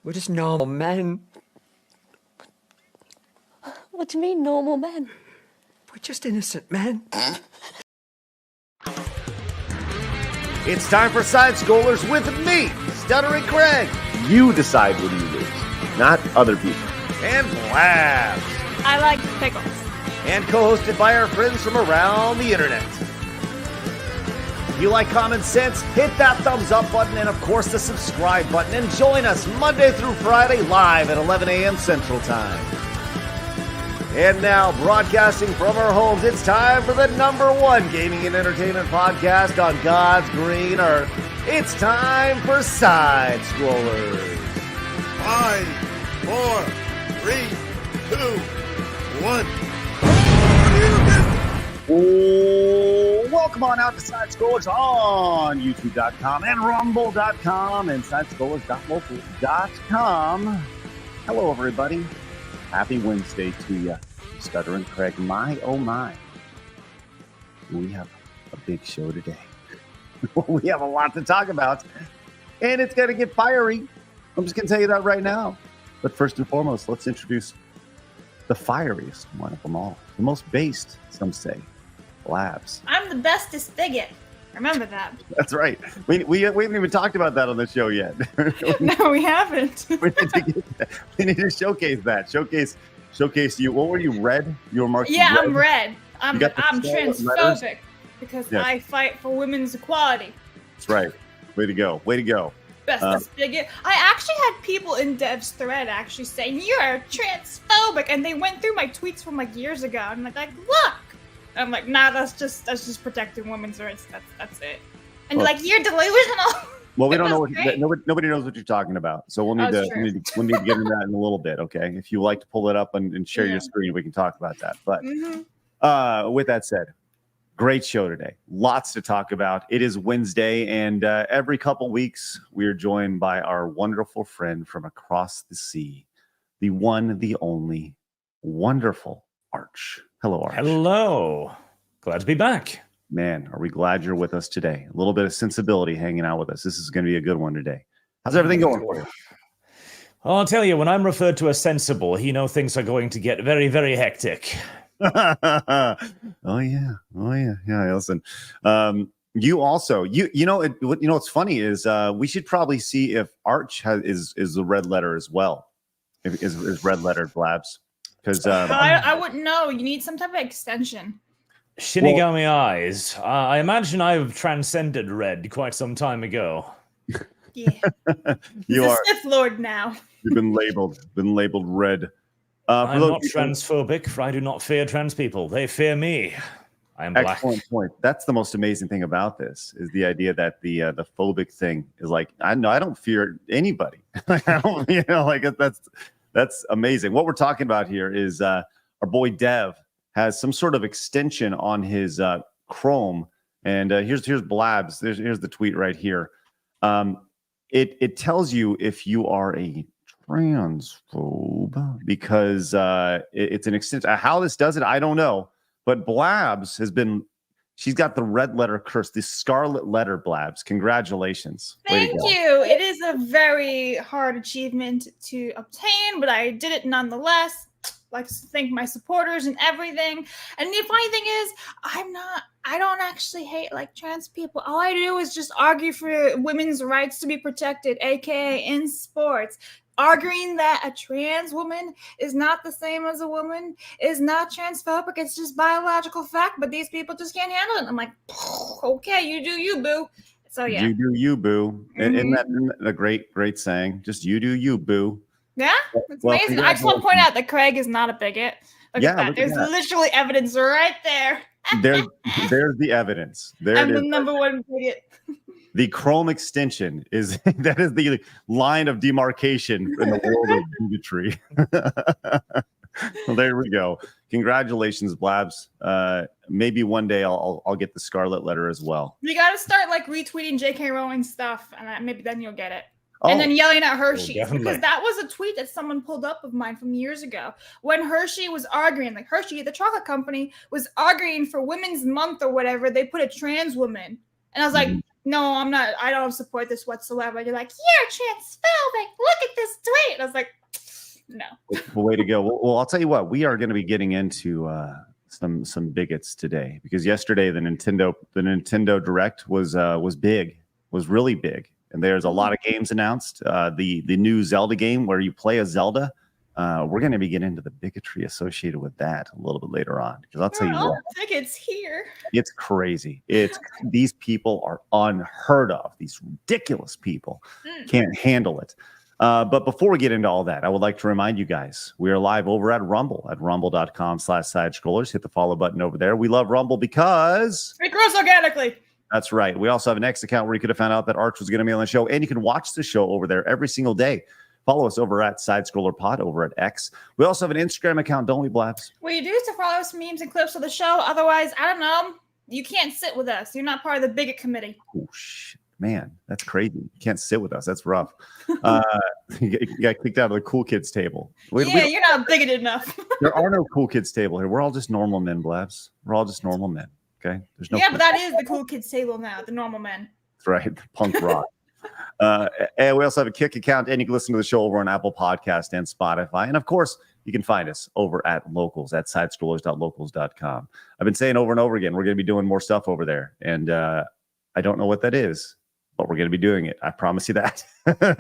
We're just normal men. What do you mean, normal men? We're just innocent men. It's time for Side Scrollers with me, Stuttering Craig. You decide when you lose, not other people. And Blabs. I like pickles. And co-hosted by our friends from around the internet. If you like common sense, hit that thumbs up button and, of course, the subscribe button. And join us Monday through Friday live at 11 a.m. Central Time. And now, broadcasting from our homes, it's time for the #1 gaming and entertainment podcast on God's green earth. It's time for Side Scrollers. 5, 4, 3, 2, 1. Welcome on out to Side Scrollers on YouTube.com and Rumble.com and SideScrollers.local.com. Hello, everybody. Happy Wednesday to you, Stuttering Craig. My, oh my. We have a big show today. We have a lot to talk about, and it's going to get fiery. I'm just going to tell you that right now. But first and foremost, let's introduce the fieriest one of them all. The most based, some say, Blabs. I'm the bestest bigot. Remember that. That's right. We haven't even talked about that on the show yet. No, we haven't. We need to showcase that. Showcase you. What were you, red? You were marked Yeah, red? I'm red. I'm scarlet transphobic because Yes. I fight for women's equality. That's right. Way to go. Way to go. Bestest bigot. I actually had people in Dev's thread actually saying, you're transphobic. And they went through my tweets from like years ago. And like, look. I'm like, nah, that's just protecting women's rights. That's it. And they're like, you're delusional. Well, we don't know nobody knows what you're talking about. So we'll need to get into that in a little bit, okay? If you like to pull it up and share your screen, we can talk about that. But with that said, great show today. Lots to talk about. It is Wednesday, and every couple weeks we are joined by our wonderful friend from across the sea, the one, the only, wonderful Arch. Hello, Arch. Hello. Glad to be back. Man, are we glad you're with us today? A little bit of sensibility hanging out with us. This is going to be a good one today. How's everything going for you? Well, I'll tell you, when I'm referred to as sensible, things are going to get very, very hectic. Oh yeah. Listen, you also, what's funny is we should probably see if Arch is the red letter as well. If is red letter Blabs, because I wouldn't know. You need some type of extension. Shinigami eyes. I imagine I've transcended red quite some time ago. Yeah. You He's are a Sith Lord now. You've been labeled red. I'm not transphobic, for I do not fear trans people. They fear me. I am black. Excellent point. That's the most amazing thing about this is the idea that the phobic thing is like, I don't fear anybody. I don't, that's amazing. What we're talking about here is our boy Dev has some sort of extension on his Chrome, and here's Blabs. Here's the tweet right here. It tells you if you are a transphobe because it's an extension. How this does it, I don't know. But Blabs she's got the red letter curse, the scarlet letter, Blabs. Congratulations. Thank you. It is a very hard achievement to obtain, but I did it nonetheless. Like to thank my supporters and everything. And the funny thing is, I don't actually hate like trans people. All I do is just argue for women's rights to be protected, aka in sports. Arguing that a trans woman is not the same as a woman is not transphobic. It's just biological fact, but these people just can't handle it. I'm like, okay, you do you, boo. So yeah. You do you, boo. Isn't that a great saying? Just you do you, boo. Yeah, it's amazing. I just want to point out that Craig is not a bigot. Look at that. There's literally evidence right there. There's the evidence. I'm the #1 bigot. The Chrome extension is the line of demarcation in the world of bigotry. Well, there we go. Congratulations, Blabs. Maybe one day I'll get the scarlet letter as well. You got to start like retweeting J.K. Rowling stuff, and maybe then you'll get it. And then yelling at Hershey, because that was a tweet that someone pulled up of mine from years ago when Hershey was arguing, like Hershey, the chocolate company, was arguing for Women's Month or whatever. They put a trans woman, and I was like, no, I'm not. I don't support this whatsoever. You're like, you're transphobic. Look at this tweet. I was like, no. Well, way to go. Well, I'll tell you what. We are going to be getting into some bigots today because yesterday the Nintendo Direct was big, was really big, and there's a lot of games announced. The new Zelda game where you play a Zelda. We're going to be getting into the bigotry associated with that a little bit later on because I'll tell you what. I think it's here. It's crazy. These people are unheard of. These ridiculous people can't handle it. But before we get into all that, I would like to remind you guys, we are live over at Rumble at rumble.com/sidescrollers. Hit the follow button over there. We love Rumble because it grows organically. That's right. We also have an X account where you could have found out that Arch was going to be on the show, and you can watch the show over there every single day. Follow us over at SidescrollerPod over at X. We also have an Instagram account, don't we, Blabs? Well, you do to follow us, memes and clips of the show. Otherwise, I don't know. You can't sit with us. You're not part of the bigot committee. Oh, shit. Man, that's crazy. You can't sit with us. That's rough. You got kicked out of the cool kids table. You're not bigoted enough. There are no cool kids table here. We're all just normal men, Blabs. We're all just normal men. Okay. There's no. Yeah, but that is the cool kids table now. The normal men. That's right. Punk rock. And we also have a Kick account, and you can listen to the show over on Apple Podcast and Spotify. And of course, you can find us over at locals at sidescrollers.locals.com. I've been saying over and over again, we're going to be doing more stuff over there. And I don't know what that is, but we're going to be doing it. I promise you that.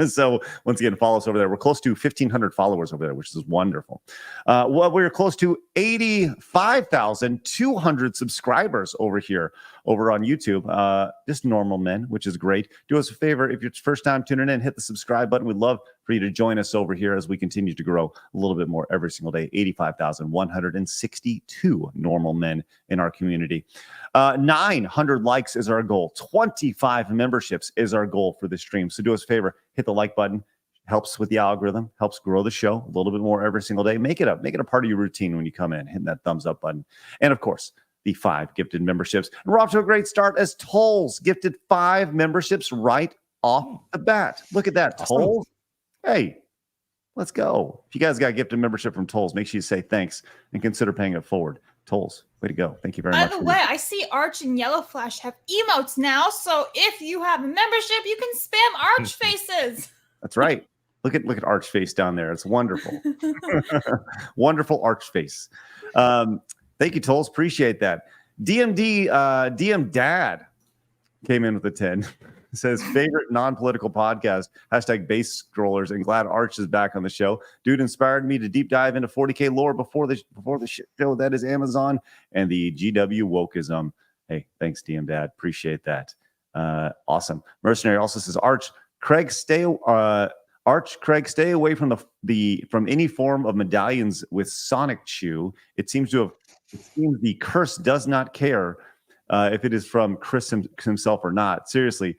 So once again, follow us over there. We're close to 1,500 followers over there, which is wonderful. Well, we're close to 85,200 subscribers over here, over on YouTube. Just normal men, which is great. Do us a favor. If you're first time tuning in, hit the subscribe button. We'd love for you to join us over here as we continue to grow a little bit more every single day. 85,162 normal men in our community. 900 likes is our goal. 25 memberships is our goal for this stream. So do us a favor. Hit the like button. Helps with the algorithm. Helps grow the show a little bit more every single day. Make it a part of your routine when you come in. Hit that thumbs up button. And of course, the 5 gifted memberships. And we're off to a great start as Tolls gifted 5 memberships right off the bat. Look at that, Tolls. Hey, let's go. If you guys got a gifted membership from Tolls, make sure you say thanks and consider paying it forward. Tolls, way to go. Thank you very much. By the way, I see Arch and Yellow Flash have emotes now. So if you have a membership, you can spam Arch faces. That's right. Look at Arch face down there. It's wonderful. Wonderful Arch face. Thank you, Tolls. Appreciate that. DM Dad came in with a 10. Says favorite non-political podcast, #base scrollers, and glad Arch is back on the show. Dude inspired me to deep dive into 40K lore before the shit show that is Amazon and the GW wokeism. Hey, thanks, DM Dad. Appreciate that. Awesome. Mercenary also says Craig, stay away from from any form of medallions with Sonic Chew. It seems the curse does not care if it is from Chris himself or not. Seriously.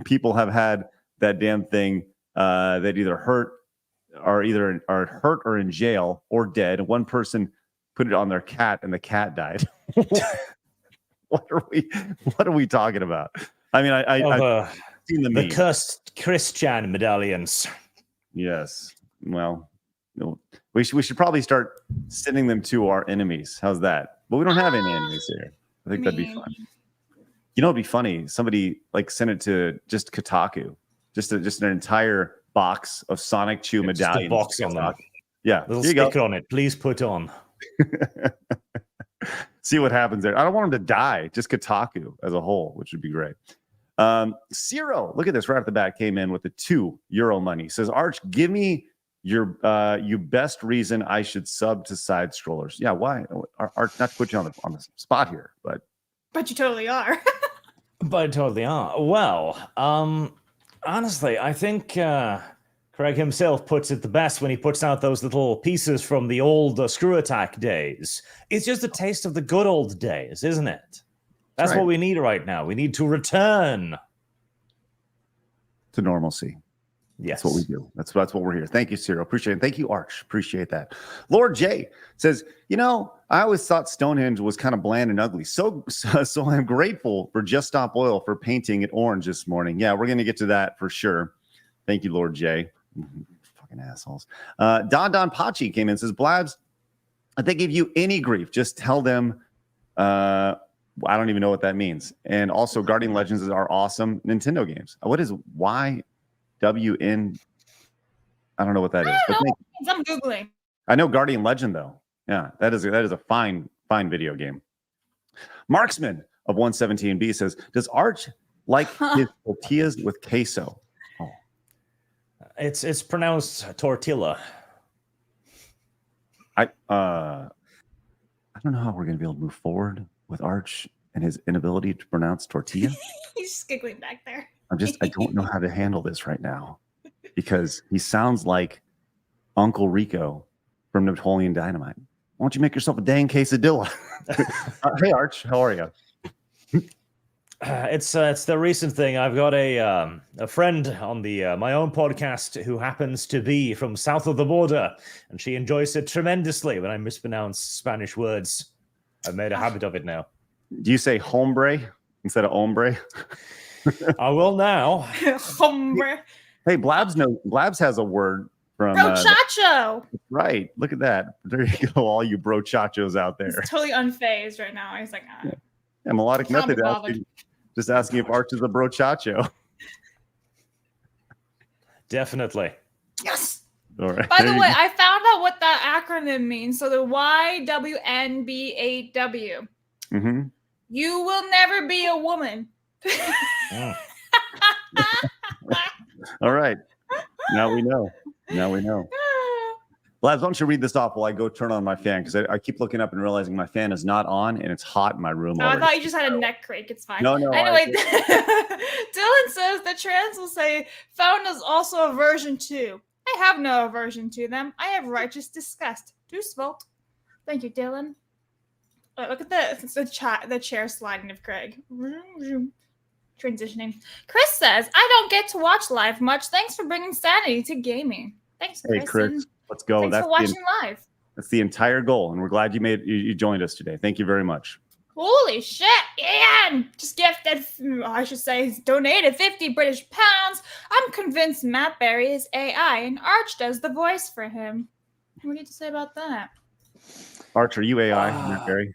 People have had that damn thing that either hurt or are in jail or dead. One person put it on their cat and the cat died. What are we talking about? I mean, I've seen the cursed Christian medallions. Yes. Well, we should probably start sending them to our enemies. How's that? But we don't have any enemies here. I think that'd be fun. You know, it'd be funny. Somebody sent it to just Kotaku, just an entire box of Sonic Chew medallions. Just a box on them. Yeah, little sticker on it. Please put on. See what happens there. I don't want them to die. Just Kotaku as a whole, which would be great. Ciro, look at this right off the bat. Came in with the €2 money. Says Arch, give me your best reason I should sub to Side Scrollers. Yeah, why? Arch, not to put you on the spot here, but you totally are. But I totally are. Well, honestly, I think Craig himself puts it the best when he puts out those little pieces from the old Screw Attack days. It's just a taste of the good old days, isn't it? That's right. What we need right now. We need to return to normalcy. Yes. That's what we do. That's what we're here. Thank you, Cyril. Appreciate it. Thank you, Arch. Appreciate that. Lord J says, I always thought Stonehenge was kind of bland and ugly. So I'm grateful for Just Stop Oil for painting it orange this morning. Yeah, we're going to get to that for sure. Thank you, Lord J. Fucking assholes. Don Pachi came in and says, Blabs, if they give you any grief, just tell them I don't even know what that means. And also, Guardian Legends are awesome Nintendo games. What is YWN? I don't know what that is. But I'm Googling. I know Guardian Legend, though. Yeah, that is a fine video game. Marksman of 117B says, does Arch like his tortillas with queso? Oh. It's pronounced tortilla. I don't know how we're going to be able to move forward with Arch and his inability to pronounce tortilla. He's just giggling back there. I don't know how to handle this right now because he sounds like Uncle Rico from Napoleon Dynamite. Why don't you make yourself a dang quesadilla? Hey, Arch, how are you? It's the recent thing. I've got a friend on the my own podcast who happens to be from south of the border, and she enjoys it tremendously when I mispronounce Spanish words. I've made a habit of it now. Do you say hombre instead of hombre? I will now. Hombre. Hey, Blabs has a word from Brochacho. Right. Look at that. There you go, all you brochachos out there. He's totally unfazed right now. He's like, Yeah. Melodic Can't be Method bothered. just asking if Arch is a brochacho. Definitely. yes. All right. By the way, I found out what that acronym means. So the YWNBAW. Mm-hmm. You will never be a woman. Mm. All right. Now we know. Blabs, why don't you read this off while I go turn on my fan? Because I keep looking up and realizing my fan is not on and it's hot in my room. Oh, I thought you just had a neck creak. It's fine. No. Anyway, Dylan says the trans will say phone is also a version 2. I have no aversion to them. I have righteous disgust. Do Svolt. Thank you, Dylan. Oh, look at this. It's the chair sliding of Craig. Transitioning. Chris says, I don't get to watch live much. Thanks for bringing sanity to gaming. Thanks, Chris. Hey, Chris, let's go. Thanks for watching live. That's the entire goal, and we're glad you joined us today. Thank you very much. Holy shit, Ian! Just gifted, I should say, donated 50 British pounds. I'm convinced Matt Berry is AI, and Arch does the voice for him. What do you have to say about that? Arch, are you AI, Matt Berry?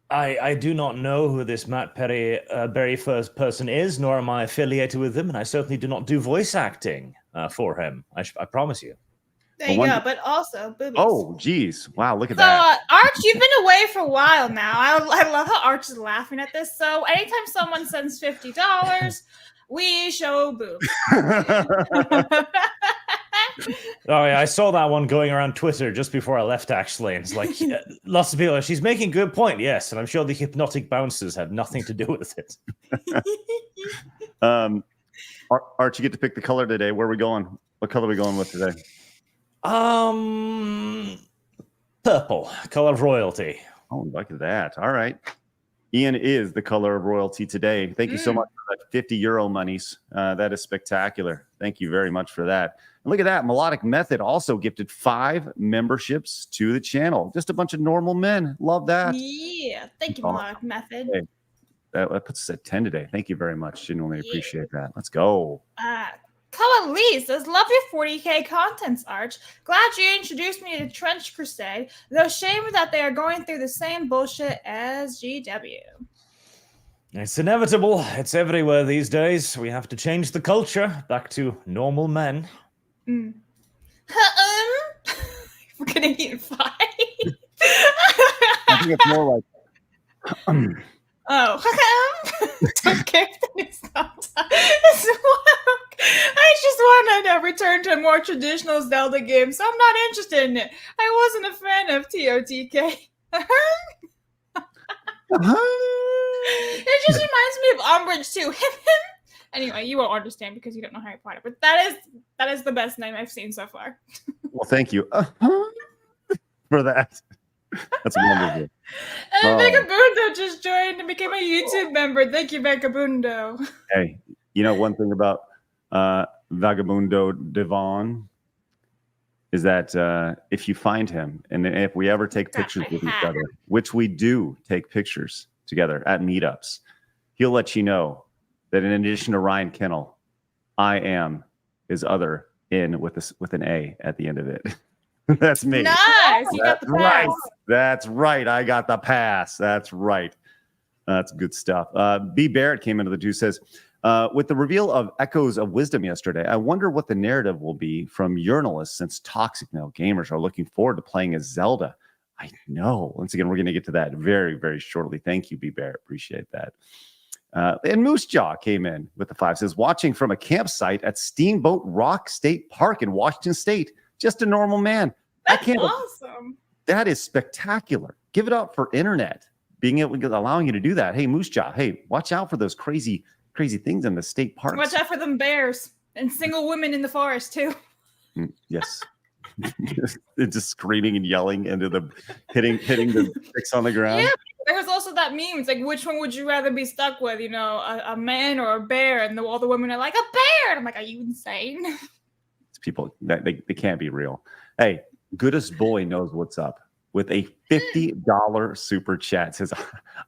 I do not know who this Matt Berry first person is, nor am I affiliated with him, and I certainly do not do voice acting for him. I promise you. There you go, but also boobies. Oh, geez. Wow, look at So, that. Arch, you've been away for a while now. I love how Arch is laughing at this. So anytime someone sends $50, we show boobs. Oh yeah, I saw that one going around Twitter just before I left. Actually, and it's like lots of people. She's making a good point, yes, and I'm sure the hypnotic bouncers have nothing to do with it. Arch, you get to pick the color today. Where are we going? What color are we going with today? Purple, color of royalty. Oh, look at that. All right. Ian is the color of royalty today. Thank you so much for that 50 euro monies. That is spectacular. Thank you very much for that. And look at that. Melodic Method also gifted 5 memberships to the channel. Just a bunch of normal men. Love that. Yeah. Thank you, Melodic Method. Hey, that puts us at 10 today. Thank you very much. Genuinely appreciate that. Let's go. Koa Lee says, love your 40K contents, Arch. Glad you introduced me to Trench Crusade, though shame that they are going through the same bullshit as GW. It's inevitable. It's everywhere these days. We have to change the culture back to normal men. We're gonna eat 5. I think it's more like... Oh, don't care if it's not. I just want to return to a more traditional Zelda game, so I'm not interested in it. I wasn't a fan of TOTK. It just reminds me of Umbridge too. Anyway, you won't understand because you don't know Harry Potter, but that is the best name I've seen so far. Well, thank you for that. That's wonderful. And Vagabundo just joined and became a YouTube member. Thank you, Vagabundo. Hey, you know one thing about Vagabundo Devon is that if you find him and if we ever take pictures with each other, which we do take pictures together at meetups, he'll let you know that in addition to Ryan Kennel, I am his other in with an A at the end of it. That's me. Nice. You got the pass. Right. That's right. I got the pass. That's right. That's good stuff. B. Barrett came into the two, says, with the reveal of Echoes of Wisdom yesterday, I wonder what the narrative will be from Urinalists, since toxic male gamers are looking forward to playing as Zelda. I know. Once again, we're going to get to that very, very shortly. Thank you, B. Barrett. Appreciate that. And Moose Jaw came in with the 5, says, watching from a campsite at Steamboat Rock State Park in Washington State. Just a normal man. That's awesome. That is spectacular. Give it up for internet being able to allowing you to do that. Hey, Moose Jaw. Hey, watch out for those crazy things in the state parks. Watch out for them bears and single women in the forest too. Yes. Just screaming and yelling into the hitting the sticks on the ground. Yeah, there was also that meme. It's like, which one would you rather be stuck with? You know, a man or a bear? And all the women are like, a bear. And I'm like, are you insane? It's people that they can't be real. Hey, Goodest Boy knows what's up with a $50 super chat. Says,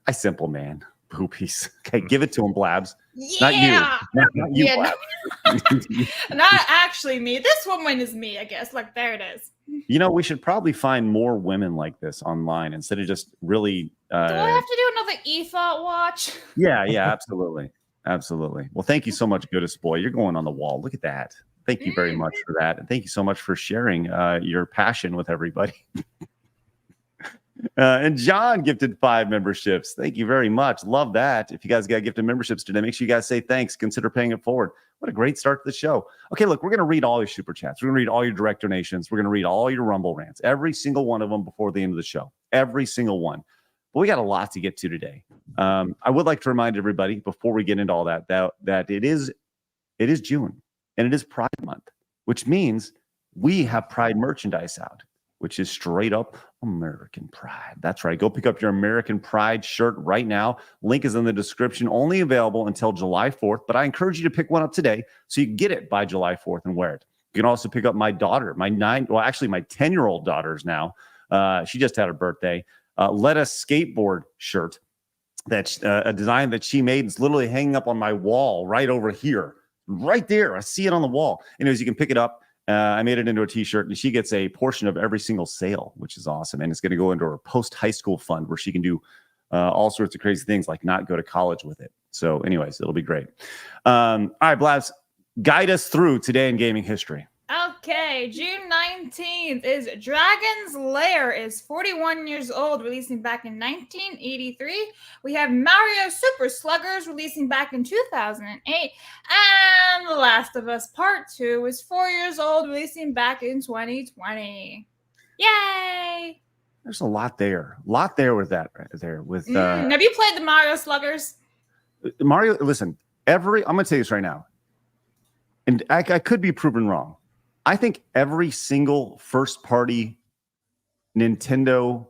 I simple man. Poopies. Okay, give it to him, Blabs. Yeah. Not you, Yeah, Blabs. Not actually me. This woman is me, I guess. Like, there it is. You know, we should probably find more women like this online instead of just really. Do I have to do another e-thought watch? Yeah, absolutely. Absolutely. Well, thank you so much, Goodest Boy. You're going on the wall. Look at that. Thank you very much for that. And thank you so much for sharing your passion with everybody. And John gifted 5 memberships. Thank you very much. Love that. If you guys got gifted memberships today, make sure you guys say thanks. Consider paying it forward. What a great start to the show. Okay, look, we're going to read all your super chats. We're going to read all your direct donations. We're going to read all your Rumble rants, every single one of them before the end of the show. Every single one. But we got a lot to get to today. I would like to remind everybody before we get into all that it is June and it is Pride Month, which means we have Pride merchandise out, which is straight up American Pride. That's right. Go pick up your American Pride shirt right now. Link is in the description, only available until July 4th, but I encourage you to pick one up today so you can get it by July 4th and wear it. You can also pick up my daughter, my 10-year-old daughter's now. She just had her birthday. Let Us Skateboard shirt. That's a design that she made. It's literally hanging up on my wall right over here. Right there. I see it on the wall. Anyways, you can pick it up. I made it into a t-shirt, and she gets a portion of every single sale, which is awesome. And it's going to go into her post-high school fund where she can do all sorts of crazy things like not go to college with it. So anyways, it'll be great. All right, Blabs, guide us through today in gaming history. Okay, June 19th is Dragon's Lair is 41 years old, releasing back in 1983. We have Mario Super Sluggers releasing back in 2008. And The Last of Us Part 2 is 4 years old, releasing back in 2020. Yay! There's a lot there. With that right there. Have you played the Mario Sluggers? Mario, listen, I'm going to tell you this right now. And I could be proven wrong. I think every single first-party Nintendo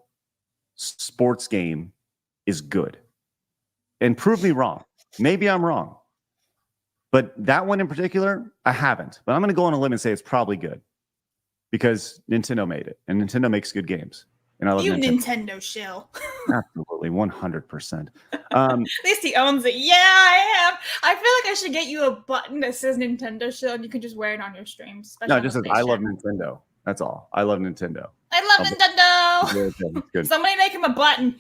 sports game is good. And prove me wrong. Maybe I'm wrong. But that one in particular, I haven't. But I'm going to go on a limb and say it's probably good. Because Nintendo made it. And Nintendo makes good games. And I love Nintendo shill. Absolutely, 100%. At least he owns it. Yeah, I am. I feel like I should get you a button that says Nintendo shill, and you can just wear it on your streams. No, it just says I love Nintendo. That's all. I love Nintendo. I love Nintendo. Good. Somebody make him a button.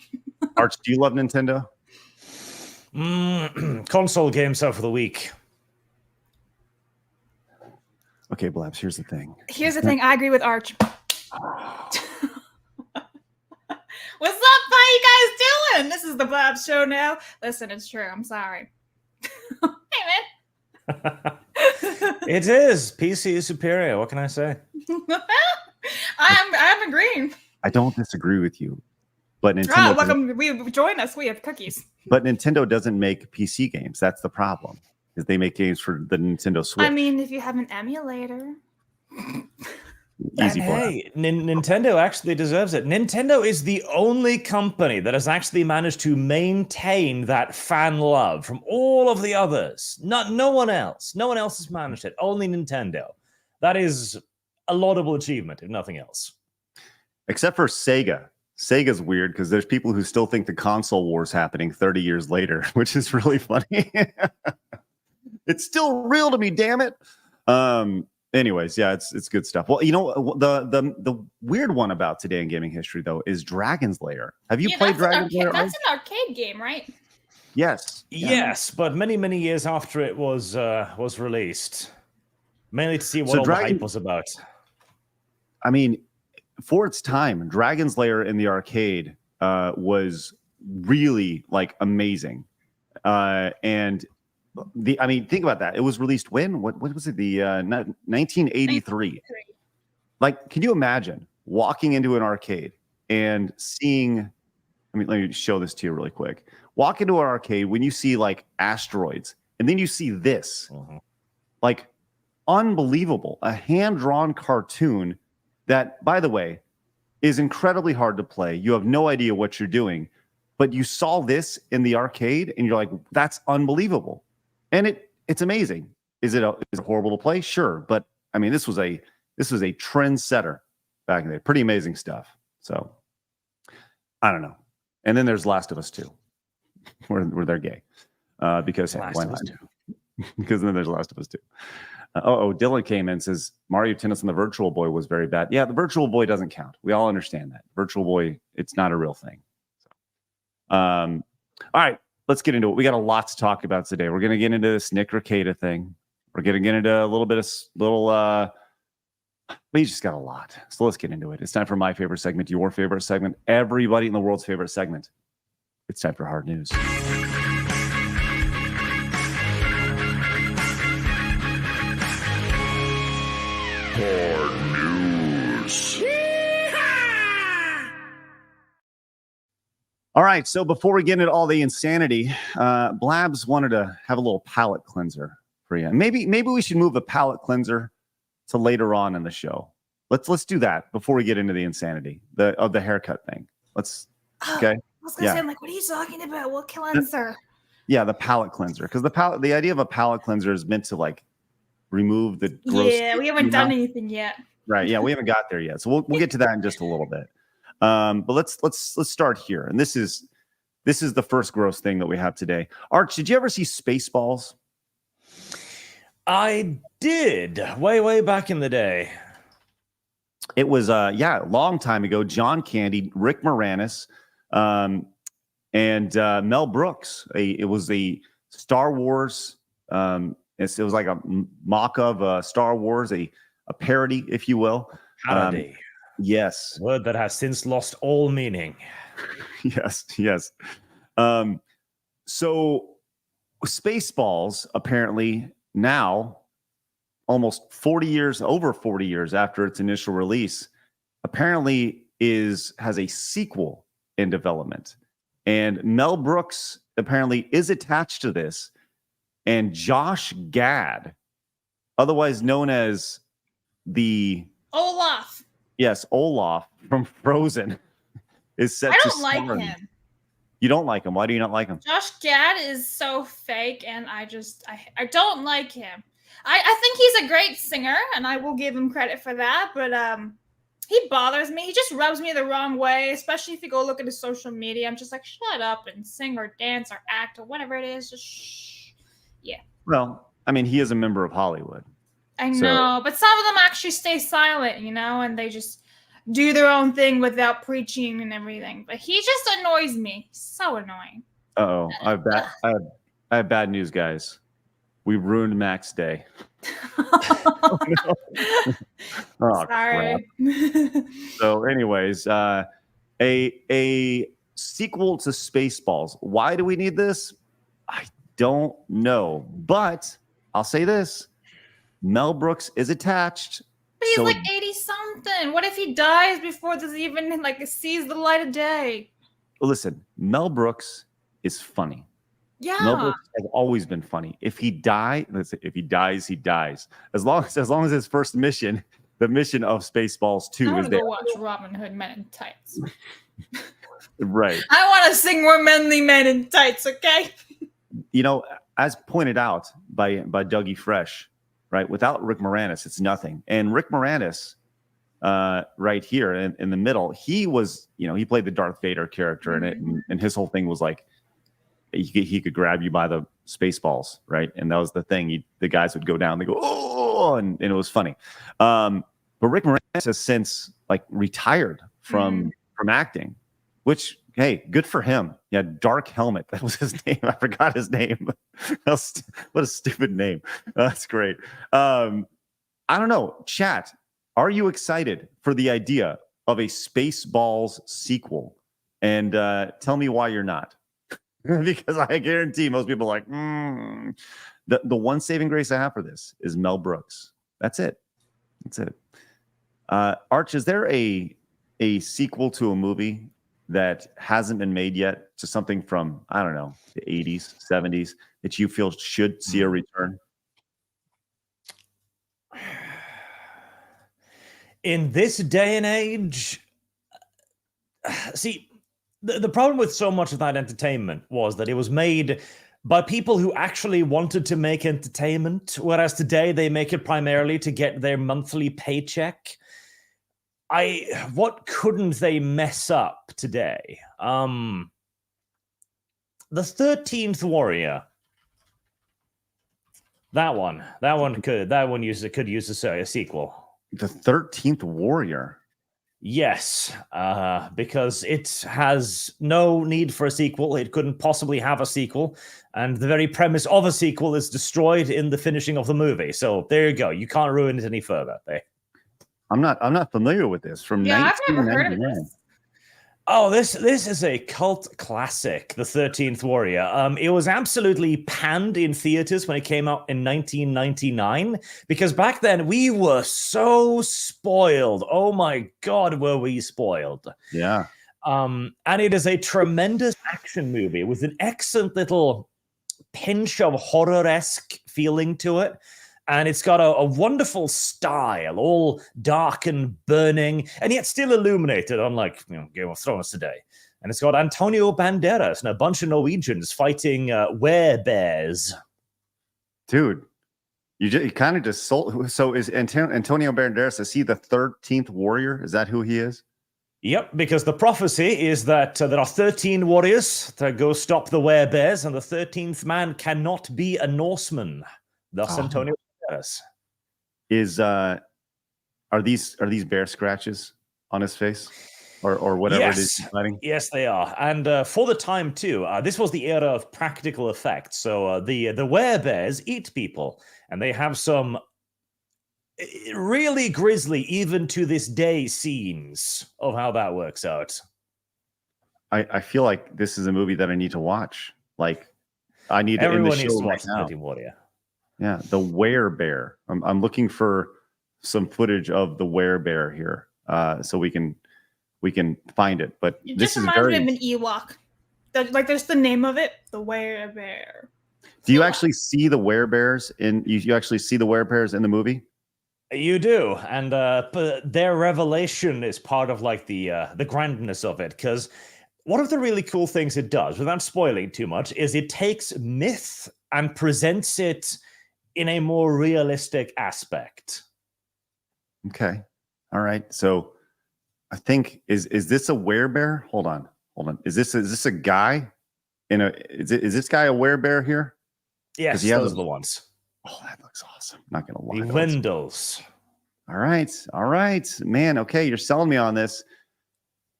Arch, do you love Nintendo? Console game stuff for the week. Okay, Blabs, here's the thing. I agree with Arch. What's up? How you guys doing? This is the Blabs show now. Listen, it's true. I'm sorry. Hey, man. It is. PC is superior. What can I say? I'm agreeing. I don't disagree with you. But Nintendo welcome. Join us. We have cookies. But Nintendo doesn't make PC games. That's the problem. Is they make games for the Nintendo Switch. I mean, if you have an emulator. Easy for hey, Nintendo actually deserves it. Nintendo is the only company that has actually managed to maintain that fan love from all of the others. No one else. No one else has managed it. Only Nintendo. That is a laudable achievement, if nothing else. Except for Sega. Sega's weird because there's people who still think the console war is happening 30 years later, which is really funny. It's still real to me, damn it. Anyways, yeah, it's good stuff. Well, you know, the weird one about today in gaming history, though, is Dragon's Lair. Have you played Dragon's Lair? That's an arcade game, right? Yes. Yes, but many years after it was released, mainly to see what So all the hype was about. I mean, for its time, Dragon's Lair in the arcade was really like amazing. And think about that. It was released when? What was it? The 1983. Like, can you imagine walking into an arcade and seeing? Let me show this to you really quick. Walk into an arcade when you see like asteroids, and then you see this, like unbelievable, a hand-drawn cartoon that, by the way, is incredibly hard to play. You have no idea what you're doing, but you saw this in the arcade, and you're like, "That's unbelievable," and it's amazing. Is it horrible to play? Sure, but I mean, this was a trendsetter back in the day. Pretty amazing stuff. So I don't know. And then there's Last of Us 2, where they're gay, because why not? Because then there's Last of Us 2. Dylan came in and says Mario Tennis on the Virtual Boy was very bad. Yeah, the Virtual Boy doesn't count. We all understand that. Virtual Boy, it's not a real thing. So, all right, let's get into it. We got a lot to talk about today. We're going to get into this Nick Rekieta thing. We're going to get into a little bit of we just got a lot. So let's get into it. It's time for my favorite segment, your favorite segment, everybody in the world's favorite segment. It's time for Hard News. Hard News. All right, so before we get into all the insanity, Blabs wanted to have a little palate cleanser for you. Maybe we should move the palate cleanser to later on in the show. Let's do that before we get into the insanity of the haircut thing. Okay. I was gonna say, I'm like, what are you talking about? What cleanser? Yeah, the palate cleanser, because the idea of a palate cleanser is meant to like remove the gross. Yeah, we haven't done anything yet. Right. Yeah, we haven't got there yet, so we'll get to that in just a little bit. But let's start here, and this is the first gross thing that we have today. Arch, did you ever see Spaceballs? I did way back in the day. It was a long time ago. John Candy, Rick Moranis, and Mel Brooks. It was a Star Wars. It was like a mock of Star Wars, a parody, if you will. Parody. Yes. Word that has since lost all meaning. Yes. So Spaceballs apparently now, almost over 40 years after its initial release, apparently has a sequel in development. And Mel Brooks apparently is attached to this. And Josh Gad, otherwise known as the Olaf. Yes, Olaf from Frozen, is set to I don't like him. You don't like him? Why do you not like him? Josh Gad is so fake, and I don't like him. I think he's a great singer, and I will give him credit for that, but he bothers me. He just rubs me the wrong way, especially if you go look at his social media. I'm just like, shut up and sing or dance or act or whatever it is. Just shh. Yeah. Well, I mean, he is a member of Hollywood. I know, but some of them actually stay silent, and they just do their own thing without preaching and everything. But he just annoys me. He's so annoying. Uh-oh. I have bad news, guys. We ruined Mac's day. Oh, sorry. Crap. So anyways, a sequel to Spaceballs. Why do we need this? I don't know. But I'll say this. Mel Brooks is attached. But he's like 80-something. What if he dies before this even sees the light of day? Listen, Mel Brooks is funny. Yeah. Mel Brooks has always been funny. If he dies, he dies. As long as his first mission, the mission of Spaceballs 2 is there. I want to go watch Robin Hood Men in Tights. Right. I want to sing more manly men in tights, okay? As pointed out by Dougie Fresh, right? Without Rick Moranis, it's nothing. And Rick Moranis, right here in the middle, he was, he played the Darth Vader character in it, and his whole thing was like, he could grab you by the Spaceballs, right? And that was the thing. The guys would go down, they go, oh, and it was funny. But Rick Moranis has since retired from acting, which Hey, good for him. Yeah, Dark Helmet. That was his name. I forgot his name. What a stupid name. That's great. I don't know. Chat, are you excited for the idea of a Spaceballs sequel? And tell me why you're not. Because I guarantee most people are like, The one saving grace I have for this is Mel Brooks. That's it. That's it. Arch, is there a sequel to a movie that hasn't been made yet, to something from, I don't know, the 80s, 70s, that you feel should see a return? In this day and age, see, the problem with so much of that entertainment was that it was made by people who actually wanted to make entertainment, whereas today they make it primarily to get their monthly paycheck. What couldn't they mess up today? The 13th Warrior. That one could use a sequel. The 13th Warrior. Yes, because it has no need for a sequel. It couldn't possibly have a sequel, and the very premise of a sequel is destroyed in the finishing of the movie. So there you go. You can't ruin it any further. I'm not familiar with this. From I've never heard of 1999. this. Oh, this is a cult classic, The 13th Warrior. It was absolutely panned in theaters when it came out in 1999, because back then we were so spoiled. Oh my God, were we spoiled. Yeah. And it is a tremendous action movie with an excellent little pinch of horror-esque feeling to it. And it's got a wonderful style, all dark and burning, and yet still illuminated, unlike Game of Thrones today. And it's got Antonio Banderas and a bunch of Norwegians fighting werebears. Dude, you kind of just sold. So is Antonio Banderas, is he the 13th Warrior? Is that who he is? Yep, because the prophecy is that there are 13 warriors to go stop the werebears, and the 13th man cannot be a Norseman. Thus, Antonio Banderas. Are these bear scratches on his face, or whatever it is he's fighting? Yes, they are. And for the time too, this was the era of practical effects. So the werebears eat people, and they have some really grisly, even to this day, scenes of how that works out. I feel like this is a movie that I need to watch. Like, I need Everyone to end the needs show to right watch now. 13 Warrior. Yeah, the werebear. I'm looking for some footage of the werebear here, so we can find it. But It this just is reminds very. me of an Ewok. Like, there's the name of it, the werebear. Do you actually see the werebears in? You actually see the werebears in the movie? You do, and but their revelation is part of like the grandness of it. Because one of the really cool things it does, without spoiling too much, is it takes myth and presents it in a more realistic aspect. Okay, all right. So I think is this a werebear? Hold on. Is this a guy? Is this guy a werebear here? Yes, those are the ones. Oh, that looks awesome. Not gonna lie. The Wendels. All right, man. Okay, you're selling me on this.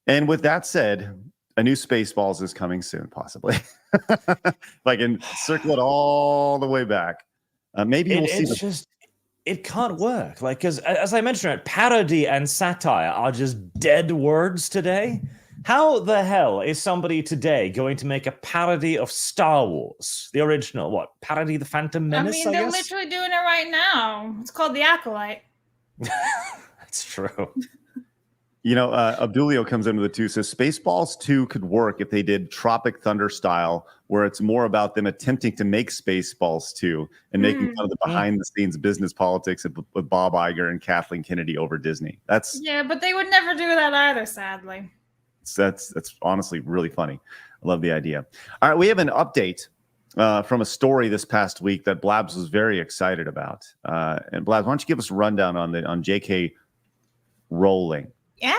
And with that said, a new Spaceballs is coming soon, possibly. If I can circle it all the way back, maybe we'll see. It can't work. Like, because as I mentioned, parody and satire are just dead words today. How the hell is somebody today going to make a parody of Star Wars, the original? What, parody the Phantom Menace? I mean, they're literally doing it right now. It's called The Acolyte. That's true. Abdulio comes into the two. So Spaceballs 2 could work if they did Tropic Thunder style, where it's more about them attempting to make Spaceballs 2 and making fun of the behind-the-scenes business politics with Bob Iger and Kathleen Kennedy over Disney. Yeah, but they would never do that either, sadly. That's honestly really funny. I love the idea. All right, we have an update from a story this past week that Blabs was very excited about. And Blabs, why don't you give us a rundown on J.K. Rowling? Yeah,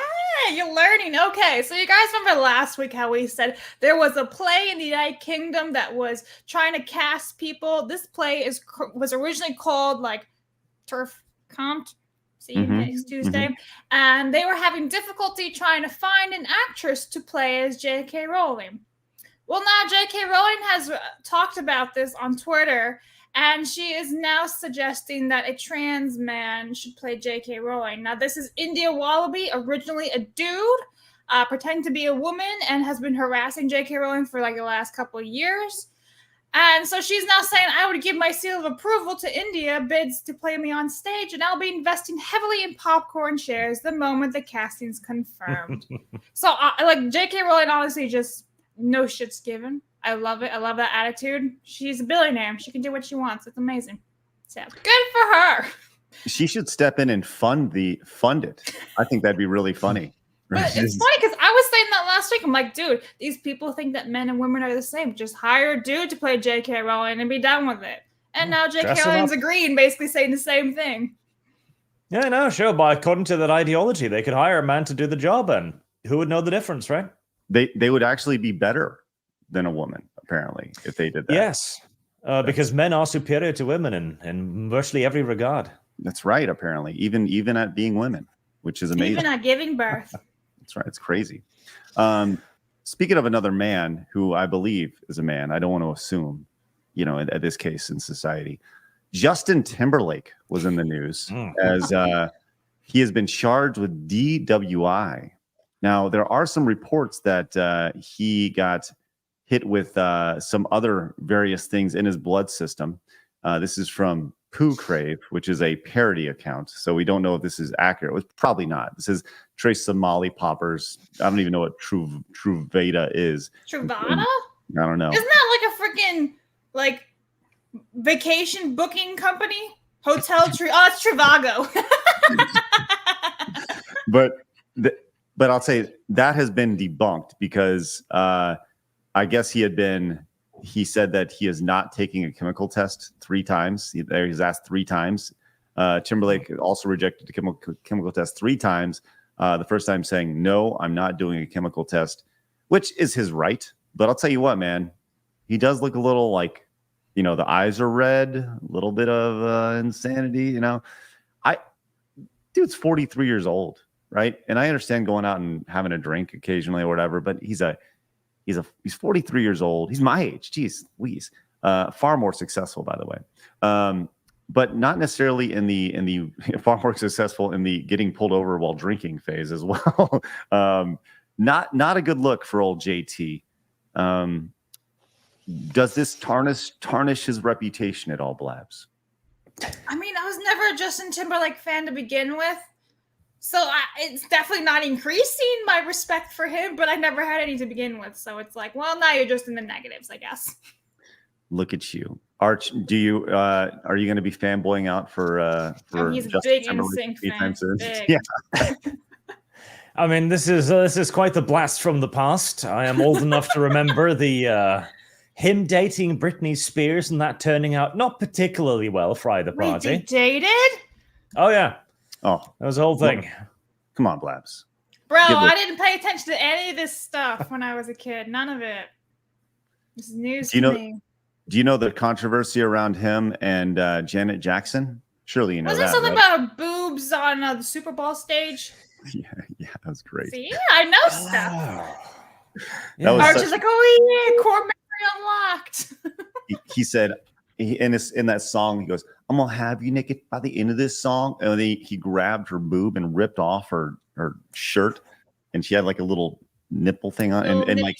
you're learning. Okay, so you guys remember last week how we said there was a play in the United Kingdom that was trying to cast people. This play was originally called like Turf Compt. See you next Tuesday. And they were having difficulty trying to find an actress to play as J.K. Rowling. Well, now J.K. Rowling has talked about this on Twitter, and she is now suggesting that a trans man should play J.K. Rowling. Now, this is India Wallaby, originally a dude, pretending to be a woman, and has been harassing J.K. Rowling for like the last couple of years. And so she's now saying, I would give my seal of approval to India bids to play me on stage, and I'll be investing heavily in popcorn shares the moment the casting's confirmed. So, like, J.K. Rowling honestly just no shit's given. I love it. I love that attitude. She's a billionaire. She can do what she wants. It's amazing. So good for her. She should step in and fund it. I think that'd be really funny. But it's funny because I was saying that last week. I'm like, dude, these people think that men and women are the same. Just hire a dude to play J.K. Rowling and be done with it. And now J.K. Rowling's agreeing, basically saying the same thing. Yeah, no, sure. But according to that ideology, they could hire a man to do the job, and who would know the difference, right? They would actually be better than a woman, apparently, if they did that. Yes, because men are superior to women in virtually every regard. That's right, apparently, even at being women, which is amazing. Even at giving birth. That's right. It's crazy. Speaking of another man who I believe is a man, I don't want to assume, at this case in society, Justin Timberlake was in the news as he has been charged with DWI. Now, there are some reports that he got hit with some other various things in his blood system. This is from Poo Crave, which is a parody account. So we don't know if this is accurate. It was probably not. This is trace some Molly Poppers. I don't even know what Truvada is. Truvada? I don't know. Isn't that like a freaking vacation booking company? Hotel Tree. Oh, it's Trivago. But I'll say that has been debunked because I guess he said that he is not taking a chemical test 3 times. He's asked 3 times. Timberlake also rejected the chemical test 3 times. The first time saying, no, I'm not doing a chemical test, which is his right. But I'll tell you what, man, he does look a little like, the eyes are red, a little bit of insanity, Dude's 43 years old. Right. And I understand going out and having a drink occasionally or whatever, but he's 43 years old. He's my age. Jeez, Louise. Far more successful, by the way. But not necessarily in the far more successful in the getting pulled over while drinking phase as well. Not a good look for old JT. Does this tarnish his reputation at all, Blabs? I mean, I was never a Justin Timberlake fan to begin with. So it's definitely not increasing my respect for him, but I never had any to begin with. So it's like, well, now you're just in the negatives, I guess. Look at you. Arch, are you going to be fanboying out for he's Justin a big Timberlake NSYNC fan. Big. Yeah. I mean, this is quite the blast from the past. I am old enough to remember the him dating Britney Spears and that turning out not particularly well for either party. Wait, they dated? Oh yeah. Oh, that was the whole thing. Come on, Blabs. Bro, I didn't pay attention to any of this stuff when I was a kid. None of it. This is news to me. Do you know the controversy around him and Janet Jackson? Surely you know Wasn't that. Wasn't right? something about boobs on the Super Bowl stage? Yeah, that was great. See, I know stuff. That was Arch is like, oh yeah, core memory unlocked. he said in that song, he goes, I'm gonna have you naked by the end of this song. And then he grabbed her boob and ripped off her shirt, and she had like a little nipple thing on, and like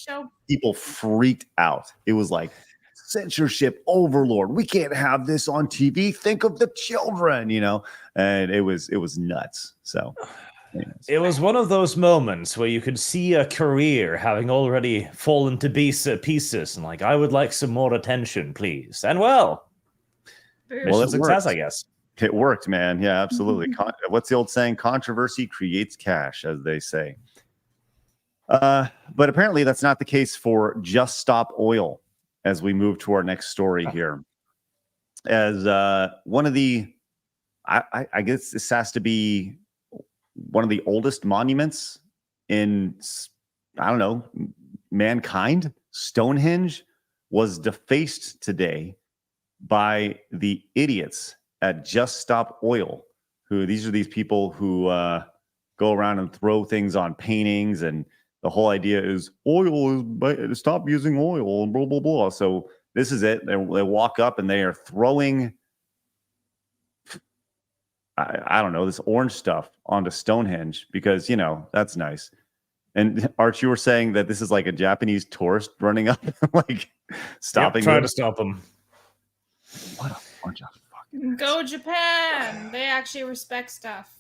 people freaked out. It was like censorship overlord. We can't have this on TV. Think of the children, and it was nuts. So anyways. It was one of those moments where you could see a career having already fallen to pieces, and like, I would like some more attention, please. And well, success, I guess. It worked, man. Yeah, absolutely. What's the old saying? Controversy creates cash, as they say. But apparently that's not the case for Just Stop Oil as we move to our next story here. As one of the, I guess this has to be one of the oldest monuments in, I don't know, mankind. Stonehenge was defaced today by the idiots at Just Stop Oil, these are these people who go around and throw things on paintings, and the whole idea is stop using oil and blah blah blah. So this is it. They walk up and they are throwing, I don't know, this orange stuff onto Stonehenge because that's nice. And Arch, you were saying that this is like a Japanese tourist running up, like stopping, trying to stop them. What a bunch of fucking Go Japan! They actually respect stuff.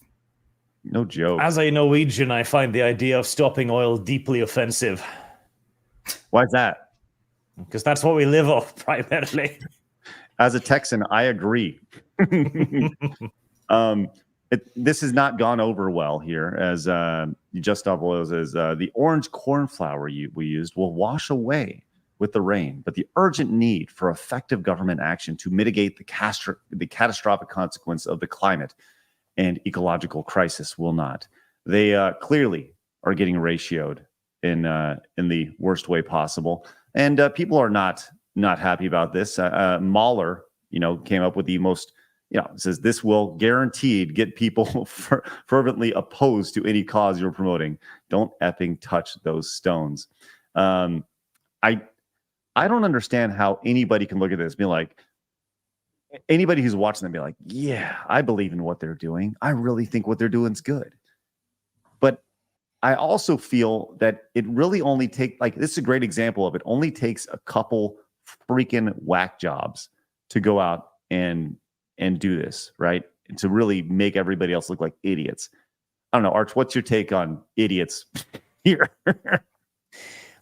no joke. As a Norwegian, I find the idea of stopping oil deeply offensive. Why is that? Because that's what we live off primarily. As a Texan, I agree. This has not gone over well here, as Just Stop Oil says. The orange corn flour we used will wash away with the rain, but the urgent need for effective government action to mitigate the catastrophic consequence of the climate and ecological crisis will not. They clearly are getting ratioed in the worst way possible, and people are not happy about this. Mahler, came up with the most. Says this will guaranteed get people fervently opposed to any cause you're promoting. Don't effing touch those stones. I don't understand how anybody can look at this and be like, anybody who's watching them be like, yeah, I believe in what they're doing. I really think what they're doing is good. But I also feel that it really only takes, this is a great example of it, only takes a couple freaking whack jobs to go out and do this, right? And to really make everybody else look like idiots. I don't know, Arch, what's your take on idiots here?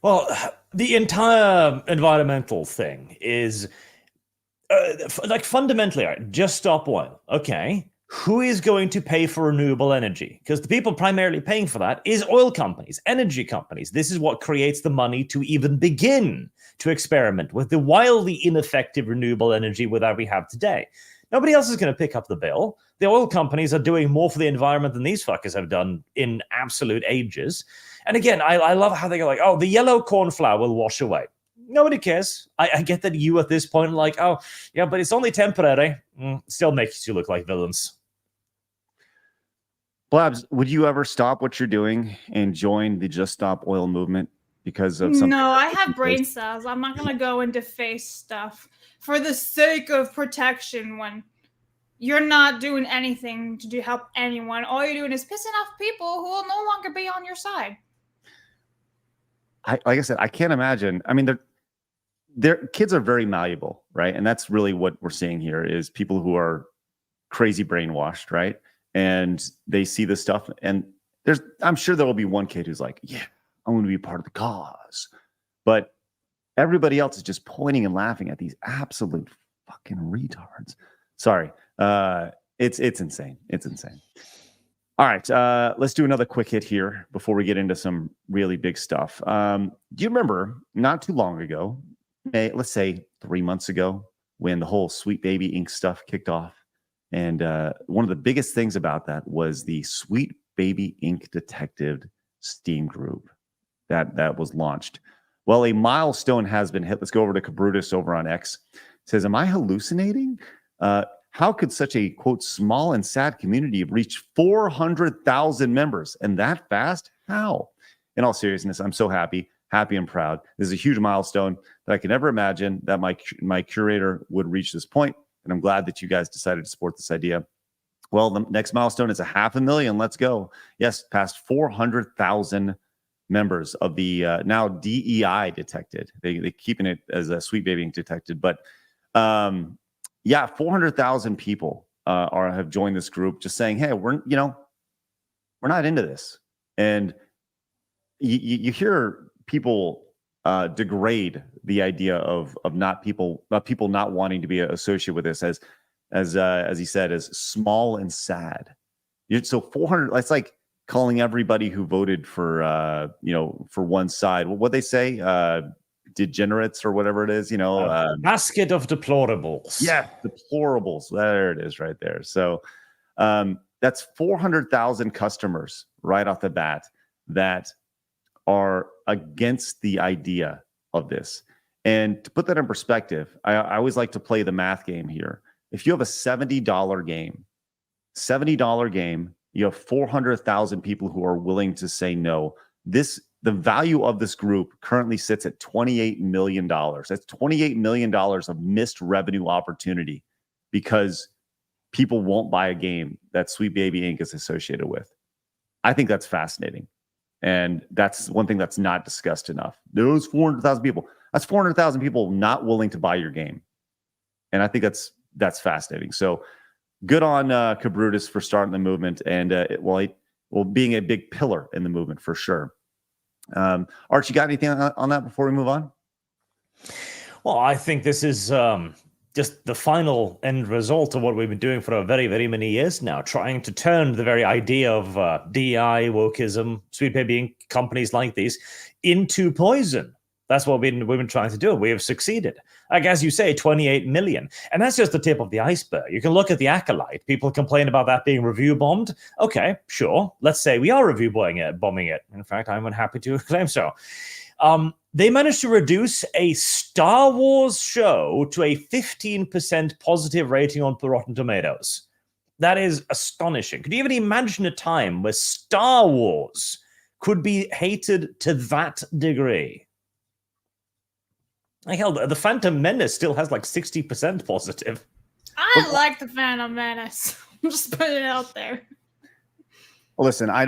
Well, the entire environmental thing is fundamentally, just stop oil. Okay, who is going to pay for renewable energy? Because the people primarily paying for that is oil companies, energy companies. This is what creates the money to even begin to experiment with the wildly ineffective renewable energy that we have today. Nobody else is going to pick up the bill. The oil companies are doing more for the environment than these fuckers have done in absolute ages. And again, I love how they go like, oh, the yellow corn flour will wash away. Nobody cares. I get that you at this point are like, oh, yeah, but it's only temporary. Still makes you look like villains. Blabs, would you ever stop what you're doing and join the Just Stop Oil movement because of something? No, I have brain cells. I'm not going to go and deface stuff for the sake of protection when you're not doing anything to help anyone. All you're doing is pissing off people who will no longer be on your side. Like I said, I can't imagine. I mean, their kids are very malleable, right? And that's really what we're seeing here is people who are crazy brainwashed, right? And they see this stuff, and I'm sure there will be one kid who's like, yeah, I'm going to be part of the cause. But everybody else is just pointing and laughing at these absolute fucking retards. Sorry. It's insane. It's insane. All right. Let's do another quick hit here before we get into some really big stuff. Do you remember not too long ago, let's say 3 months ago, when the whole Sweet Baby Ink stuff kicked off? And one of the biggest things about that was the Sweet Baby Ink Detective Steam group that was launched. Well, a milestone has been hit. Let's go over to Cabrutus over on X. It says, am I hallucinating? How could such a, quote, small and sad community have reached 400,000 members? And that fast? How? In all seriousness, I'm so happy and proud. This is a huge milestone that I can never imagine that my curator would reach this point. And I'm glad that you guys decided to support this idea. Well, the next milestone is 500,000. Let's go. Yes, past 400,000 members of the now DEI detected. They keeping it as a Sweet Baby Ink detected, but 400,000 people have joined this group, just saying, hey, we're not into this. And you hear people degrade the idea of people not wanting to be associated with this as he said, as small and sad. So 400, that's like calling everybody who voted for one side. What they say, degenerates or whatever it is, basket of deplorables. Yeah, deplorables. There it is, right there. So that's 400,000 customers right off the bat that are against the idea of this. And to put that in perspective, I always like to play the math game here. If you have a $70 game, $70 game. You have 400,000 people who are willing to say no. The value of this group currently sits at $28 million. That's $28 million of missed revenue opportunity because people won't buy a game that Sweet Baby Inc. is associated with. I think that's fascinating. And that's one thing that's not discussed enough. Those 400,000 people, that's 400,000 people not willing to buy your game. And I think that's fascinating. So good on Cabrutus for starting the movement and being a big pillar in the movement for sure. Arch, you got anything on that before we move on? Well, I think this is just the final end result of what we've been doing for a very, very many years now, trying to turn the very idea of DI, wokeism, Sweet Baby Inc., companies like these, into poison. That's what we've been trying to do. We have succeeded. Like, as you say, 28 million. And that's just the tip of the iceberg. You can look at the Acolyte. People complain about that being review bombed. Okay, sure. Let's say we are review bombing it. In fact, I'm happy to claim so. They managed to reduce a Star Wars show to a 15% positive rating on Rotten Tomatoes. That is astonishing. Could you even imagine a time where Star Wars could be hated to that degree? Like hell, the Phantom Menace still has like 60% positive. I like the Phantom Menace. I'm just putting it out there. Well, listen, I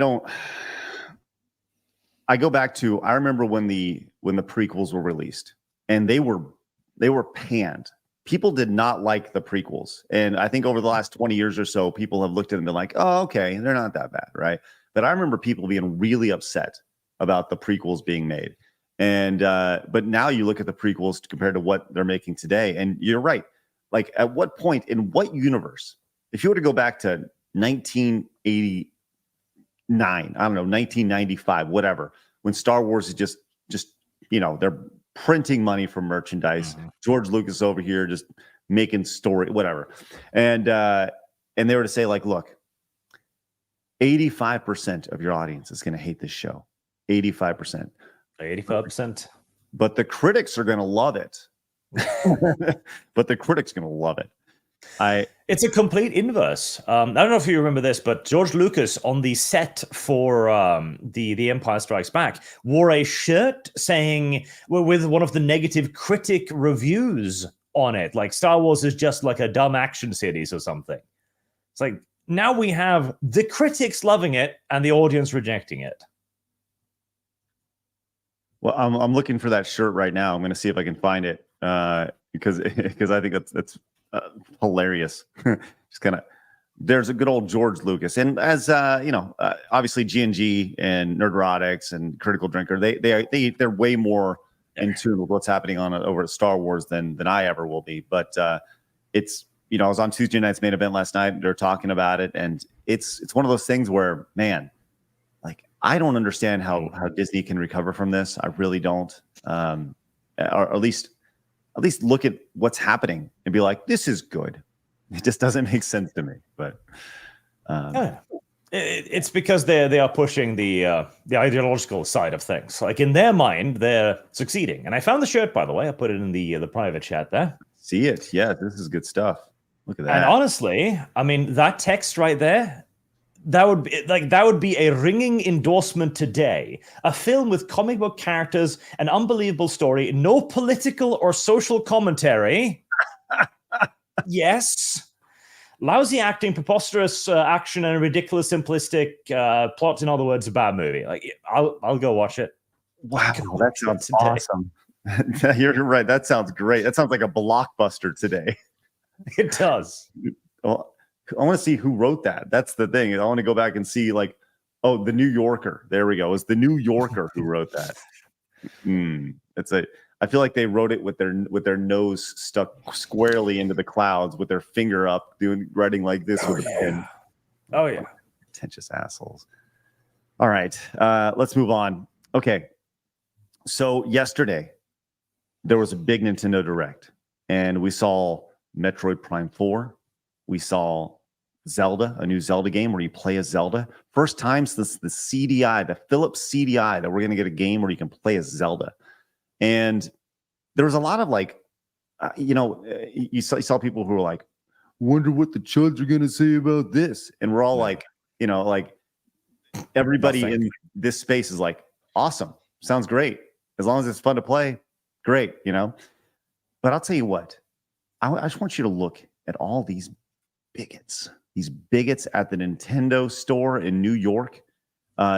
go back to, I remember when the prequels were released and they were panned. People did not like the prequels. And I think over the last 20 years or so, people have looked at them and been like, oh, okay, they're not that bad, right? But I remember people being really upset about the prequels being made. And but now you look at the prequels compared to what they're making today, and you're right. Like, at what point in what universe, if you were to go back to 1989, I don't know, 1995, whatever, when Star Wars is just they're printing money for merchandise. Mm-hmm. George Lucas over here just making story, whatever, and they were to say like, look, 85% of your audience is going to hate this show, 85%. 85%. But the critics are going to love it. But the critics going to love it. It's a complete inverse. I don't know if you remember this, but George Lucas on the set for the Empire Strikes Back wore a shirt saying, with one of the negative critic reviews on it, like Star Wars is just like a dumb action series or something. It's like, now we have the critics loving it and the audience rejecting it. Well, I'm looking for that shirt right now. I'm going to see if I can find it because I think that's hilarious. Just kind of, there's a good old George Lucas, and as obviously G&G and Nerdotics and Critical Drinker, they're way more in tune with what's happening over at Star Wars than I ever will be. But it's I was on Tuesday night's main event last night. They're talking about it, and it's one of those things where, man, like, I don't understand how Disney can recover from this. I really don't. Or at least look at what's happening and be like, this is good. It just doesn't make sense to me. But it's because they are pushing the ideological side of things. Like, in their mind, they're succeeding. And I found the shirt, by the way. I put it in the private chat there. See it? Yeah, this is good stuff. Look at that. And honestly, I mean, that text right there, that would be a ringing endorsement today. A film with comic book characters, an unbelievable story, no political or social commentary. Yes. Lousy acting, preposterous action, and a ridiculous, simplistic plot. In other words, a bad movie. Like, I'll go watch it. Wow, that sounds awesome. You're right. That sounds great. That sounds like a blockbuster today. It does. Well, I want to see who wrote that. That's the thing. I want to go back and see, like, oh, the New Yorker. There we go. It's the New Yorker who wrote that. I feel like they wrote it with their nose stuck squarely into the clouds, with their finger up, writing like this with a pen. Oh yeah, pretentious assholes. All right, let's move on. Okay, so yesterday there was a big Nintendo Direct, and we saw Metroid Prime 4. We saw Zelda, a new Zelda game where you play as Zelda. First time since the CDI, the Philips CDI, that we're going to get a game where you can play as Zelda. And there was a lot of, like, you saw people who were like, wonder what the chuds are going to say about this. And we're all like, everybody in this space is like, awesome. Sounds great. As long as it's fun to play, great, But I'll tell you what, I just want you to look at all these bigots at the Nintendo store in New York.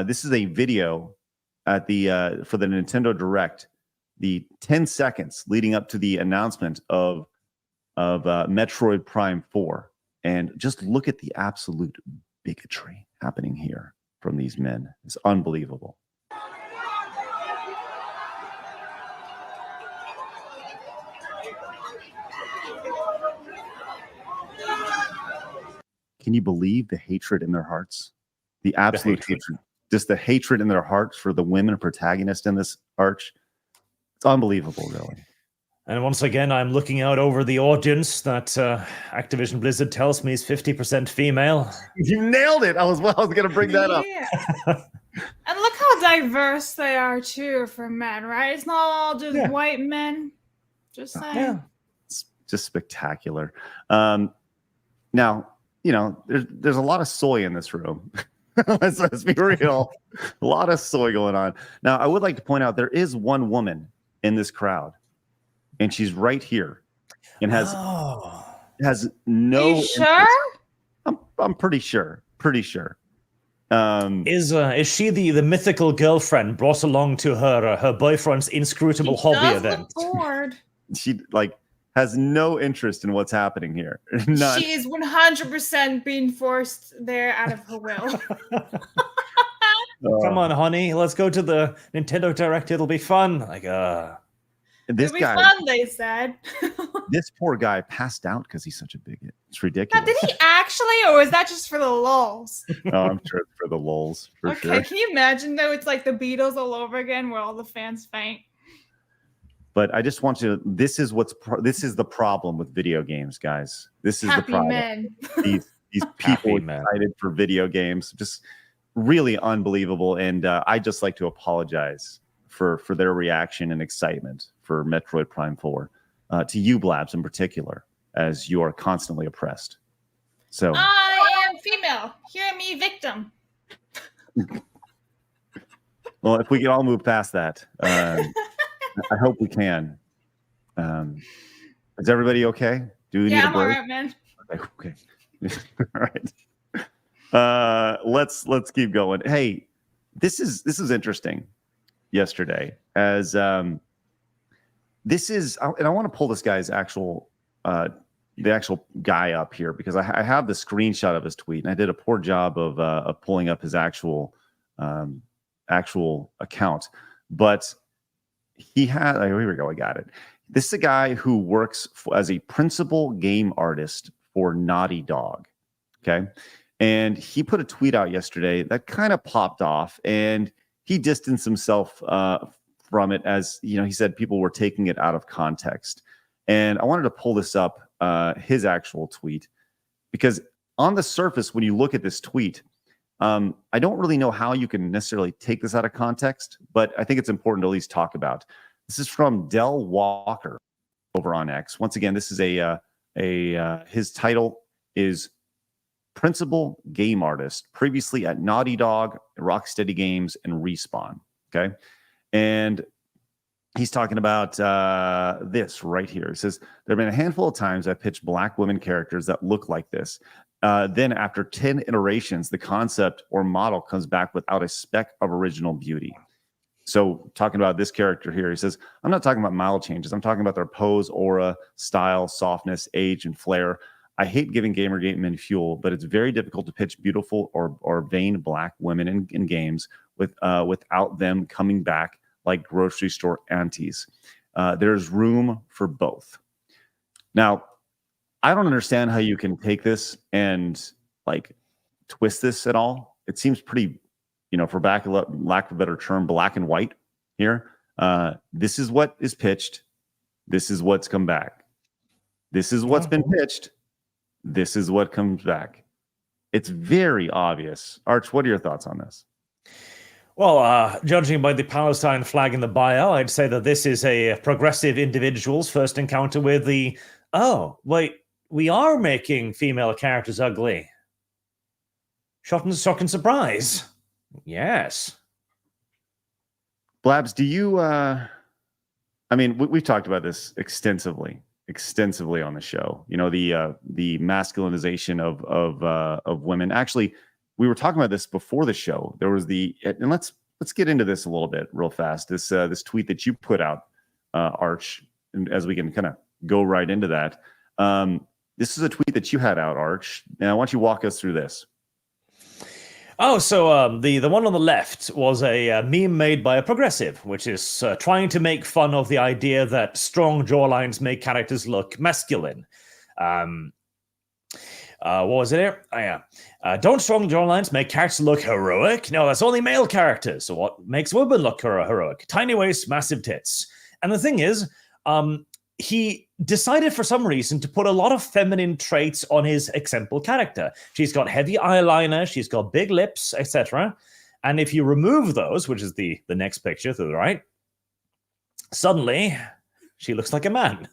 This is a video at the for the Nintendo Direct, the 10 seconds leading up to the announcement of Metroid Prime 4. And just look at the absolute bigotry happening here from these men. It's unbelievable. Can you believe the hatred in their hearts? The absolute hatred. Just the hatred in their hearts for the women protagonist in this arch. It's unbelievable, really. And once again, I'm looking out over the audience that Activision Blizzard tells me is 50% female. You nailed it. I was going to bring that up. And look how diverse they are, too, for men, right? It's not all just white men. Just saying. Yeah. It's just spectacular. Now, there's a lot of soy in this room. let's be real. A lot of soy going on. Now, I would like to point out there is one woman in this crowd, and she's right here, and has no. Are you sure? I'm pretty sure. Is she the mythical girlfriend brought along to her boyfriend's inscrutable hobby event? Bored. She has no interest in what's happening here. None. She is 100% being forced there out of her will. Come on, honey, let's go to the Nintendo Direct. It'll be fun. This It'll be guy, fun, they said. this poor guy passed out because he's such a bigot. It's ridiculous. Now, did he actually, or was that just for the lulz? Oh, I'm sure it's for the lulz. For sure. Can you imagine though? It's like the Beatles all over again, where all the fans faint. But I just want you to. This is the problem with video games, guys. This is Happy the problem. men. These people excited for video games, just really unbelievable. And I just like to apologize for their reaction and excitement for Metroid Prime 4 to you, Blabs, in particular, as you are constantly oppressed. So I am female. Hear me, victim. Well, if we can all move past that. I hope we can. Is everybody okay? Do we need a break? I'm all right, man. Okay. All right. Let's keep going. Hey, this is interesting. Yesterday, as this is, and I want to pull this guy's actual the actual guy up here because I have the screenshot of his tweet, and I did a poor job of pulling up his actual account, but. He had, here we go. I got it. This is a guy who works as a principal game artist for Naughty Dog. Okay. And he put a tweet out yesterday that kind of popped off, and he distanced himself from it as, he said people were taking it out of context. And I wanted to pull this up, his actual tweet, because on the surface, when you look at this tweet, I don't really know how you can necessarily take this out of context, but I think it's important to at least talk about. This is from Del Walker over on X. Once again, this is his title is Principal Game Artist, previously at Naughty Dog, Rocksteady Games, and Respawn. Okay. And he's talking about this right here. He says, there have been a handful of times I've pitched black women characters that look like this. Then after 10 iterations, the concept or model comes back without a speck of original beauty. So talking about this character here, he says, I'm not talking about model changes. I'm talking about their pose, aura, style, softness, age, and flair. I hate giving Gamergate men fuel, but it's very difficult to pitch beautiful or vain black women in games without them coming back like grocery store aunties. There's room for both. Now, I don't understand how you can take this and twist this at all. It seems pretty, for lack of a better term, black and white here. This is what is pitched. This is what's come back. This is what's been pitched. This is what comes back. It's very obvious. Arch, what are your thoughts on this? Well, judging by the Palestine flag in the bio, I'd say that this is a progressive individual's first encounter with the, oh, wait, we are making female characters ugly. Shock and surprise. Yes. Blabs, do you? I mean, we've talked about this extensively on the show. You know, the masculinization of women. Actually, we were talking about this before the show. There was and let's get into this a little bit real fast. This tweet that you put out, Arch, and as we can kind of go right into that. This is a tweet that you had out, Arch. Now, why don't you walk us through this? Oh, so the one on the left was a meme made by a progressive, which is trying to make fun of the idea that strong jawlines make characters look masculine. What was it here? Oh, yeah. Don't strong jawlines make characters look heroic? No, that's only male characters. So what makes women look heroic? Tiny waist, massive tits. And the thing is, he decided for some reason to put a lot of feminine traits on his example character. She's got heavy eyeliner, she's got big lips, etc. And if you remove those, which is the next picture to the right, suddenly she looks like a man.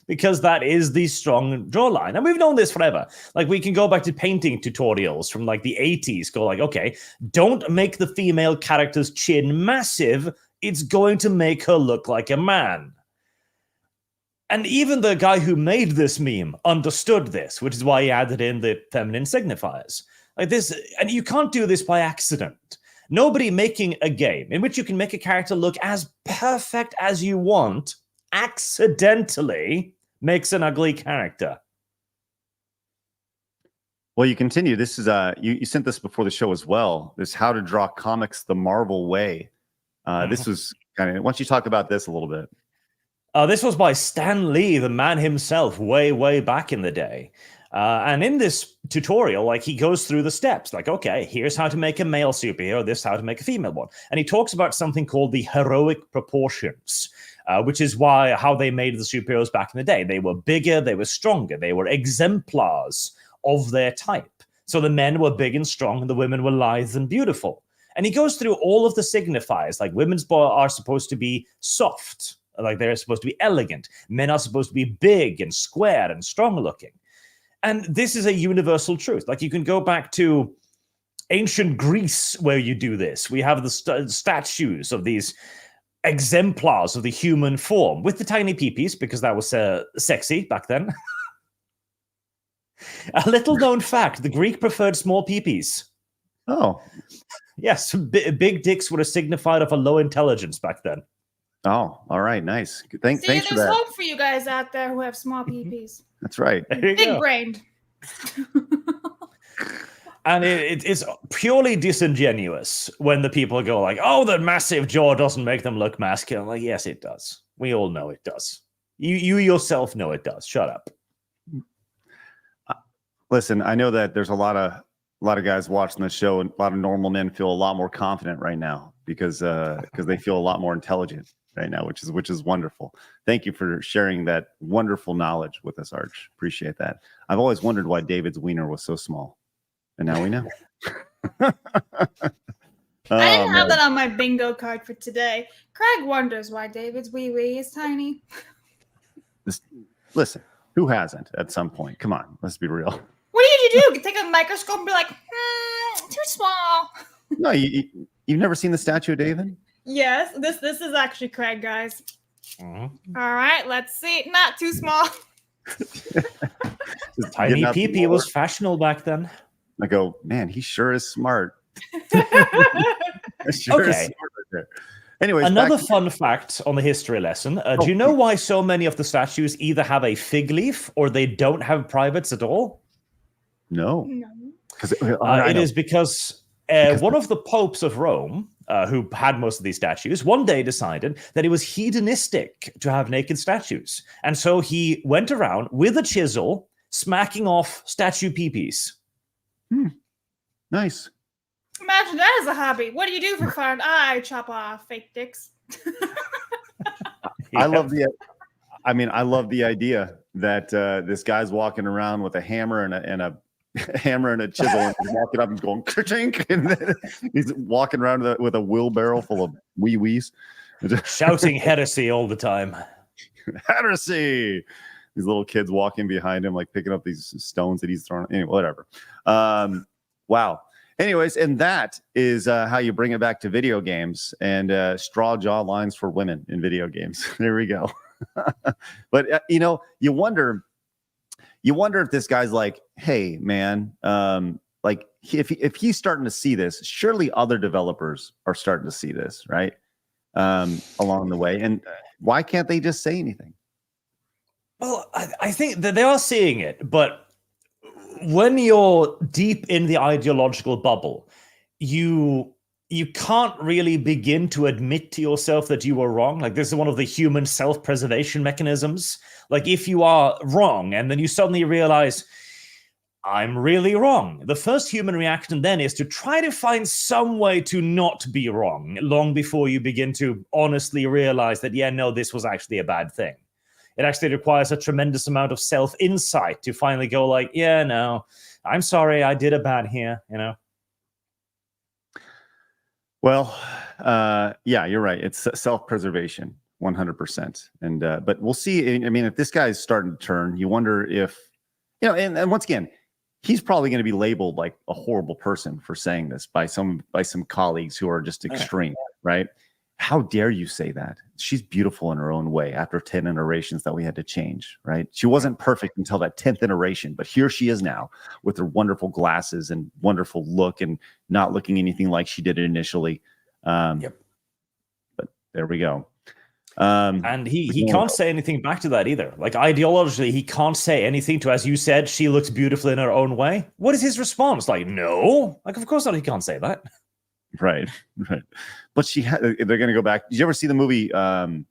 Because that is the strong jawline. And we've known this forever. Like, we can go back to painting tutorials from like the 80s. Go like, okay, don't make the female character's chin massive. It's going to make her look like a man. And even the guy who made this meme understood this, which is why he added in the feminine signifiers. Like this, and you can't do this by accident. Nobody making a game in which you can make a character look as perfect as you want accidentally makes an ugly character. Well, you continue. This is you sent this before the show as well. This How to Draw Comics the Marvel Way. This was kind of. Why don't you talk about this a little bit? This was by Stan Lee, the man himself, way back in the day. And in this tutorial, like, he goes through the steps. Like, okay, here's how to make a male superhero. This how to make a female one. And he talks about something called the heroic proportions, which is how they made the superheroes back in the day. They were bigger, they were stronger, they were exemplars of their type. So the men were big and strong, and the women were lithe and beautiful. And he goes through all of the signifiers. Like, women's are supposed to be soft. Like, they're supposed to be elegant. Men are supposed to be big and square and strong looking. And this is a universal truth. Like, you can go back to ancient Greece where you do this. We have the statues of these exemplars of the human form with the tiny peepees, because that was sexy back then. A little known fact, the Greek preferred small peepees. Oh. Yes, big dicks were a signifier of a low intelligence back then. Oh, all right, nice. Thanks for that. There's hope for you guys out there who have small peepees. That's right. Big brained. And it's purely disingenuous when the people go like, oh, the massive jaw doesn't make them look masculine. Like, yes, it does. We all know it does. You yourself know it does. Shut up. Listen, I know that there's a lot of guys watching the show, and a lot of normal men feel a lot more confident right now because they feel a lot more intelligent right now, which is wonderful. Thank you for sharing that wonderful knowledge with us, Arch. Appreciate that. I've always wondered why David's wiener was so small, and now we know. I didn't have that on my bingo card for today. Craig wonders why David's wee-wee is tiny. Listen, who hasn't at some point? Come on, let's be real. What did you do? Take a microscope and be like, too small. No, you've never seen the statue of David? Yes, this is actually Craig, guys. Mm-hmm. All right, let's see. Not too small. Tiny peepee was fashionable back then. I go, man, he sure is smart. Okay. Anyways, another fun fact on the history lesson. Do you know why so many of the statues either have a fig leaf or they don't have privates at all? No. It is because one of the popes of Rome, who had most of these statues, one day decided that it was hedonistic to have naked statues. And so he went around with a chisel, smacking off statue peepees. Nice. Imagine that as a hobby. What do you do for fun? I chop off fake dicks. I love the idea that this guy's walking around with a hammer and a hammer and a chisel, and he's walking up and going ka-chink, and then he's walking around with a wheelbarrow full of wee-wees. Shouting heresy all the time. Heresy. these little kids walking behind him, like picking up these stones that he's throwing. Anyway, whatever. Wow. Anyways, and that is how you bring it back to video games and straw jaw lines for women in video games. There we go. But you wonder if this guy's like, hey, man, like if he's starting to see this, surely other developers are starting to see this, right? Along the way, and why can't they just say anything? Well, I think that they are seeing it, but when you're deep in the ideological bubble, you can't really begin to admit to yourself that you were wrong. Like, this is one of the human self-preservation mechanisms. Like, if you are wrong and then you suddenly realize, I'm really wrong, the first human reaction then is to try to find some way to not be wrong long before you begin to honestly realize that, yeah, no, this was actually a bad thing. It actually requires a tremendous amount of self-insight to finally go like, yeah, no, I'm sorry, I did a bad here, Well, yeah, you're right. It's self-preservation, 100%. And but we'll see. I mean, if this guy's starting to turn, you wonder if, and once again, he's probably going to be labeled like a horrible person for saying this by some colleagues who are just extreme, right? How dare you say that? She's beautiful in her own way after 10 iterations that we had to change, right? She wasn't perfect until that 10th iteration, but here she is now with her wonderful glasses and wonderful look and not looking anything like she did initially. But there we go. And he can't say anything back to that either. Like, ideologically, he can't say anything to, as you said, she looks beautiful in her own way. What is his response? Like, no. Like, of course not, he can't say that. Right. But they're going to go back. Did you ever see the movie, Not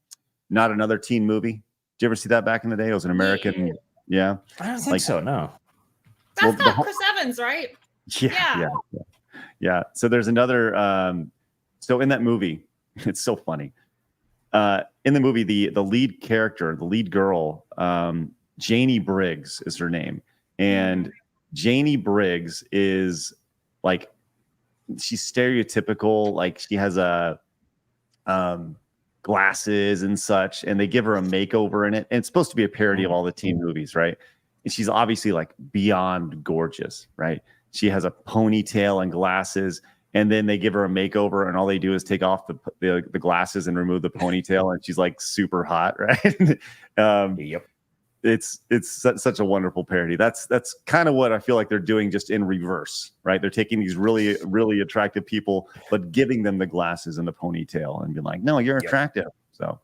Another Teen Movie? Did you ever see that back in the day? It was an American. Yeah. I don't think so, no. That's got Chris Evans, right? Yeah. So there's another, so in that movie, it's so funny. In the movie, the lead character, the lead girl, Janie Briggs is her name. And Janie Briggs is like, she's stereotypical, like she has glasses and such, and they give her a makeover in it. And it's supposed to be a parody of all the teen movies, right? And she's obviously like beyond gorgeous, right? She has a ponytail and glasses, and then they give her a makeover, and all they do is take off the glasses and remove the ponytail, and she's like super hot, right? Yep. It's such a wonderful parody. That's kind of what I feel like they're doing, just in reverse, right? They're taking these really, really attractive people, but giving them the glasses and the ponytail and being like, no, you're attractive. So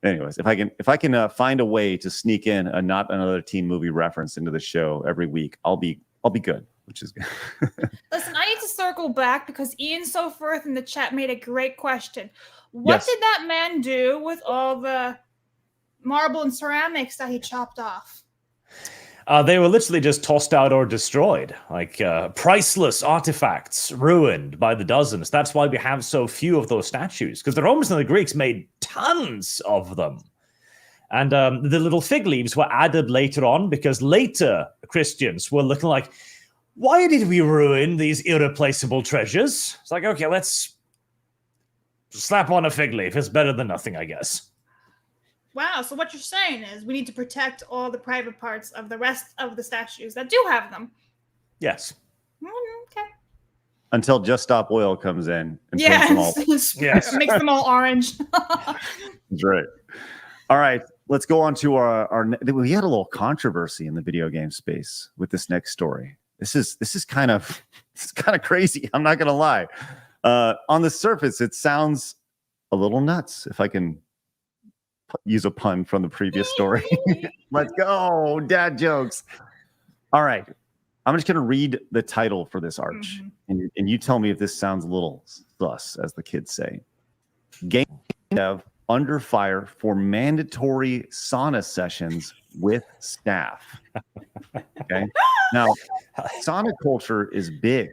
anyways, if I can find a way to sneak in a Not Another Teen Movie reference into the show every week, I'll be good, which is good. Listen, I need to circle back because Ian Soforth in the chat made a great question. What did that man do with all the marble and ceramics that he chopped off? They were literally just tossed out or destroyed, like priceless artifacts ruined by the dozens. That's why we have so few of those statues, because the Romans and the Greeks made tons of them. And the little fig leaves were added later on because later Christians were looking like, why did we ruin these irreplaceable treasures? It's like, okay, let's slap on a fig leaf. It's better than nothing, I guess. Wow, so what you're saying is we need to protect all the private parts of the rest of the statues that do have them. Yes. Okay. Until Just Stop Oil comes in and paints them all. Makes them all orange. That's right. All right, let's go on to our. We had a little controversy in the video game space with this next story. This is kind of crazy. I'm not gonna lie. On the surface, it sounds a little nuts. If I can use a pun from the previous story. Let's go, dad jokes. All right, I'm just gonna read the title for this arch, and you tell me if this sounds a little sus, as the kids say. Game dev under fire for mandatory sauna sessions with staff. Okay. Now, sauna culture is big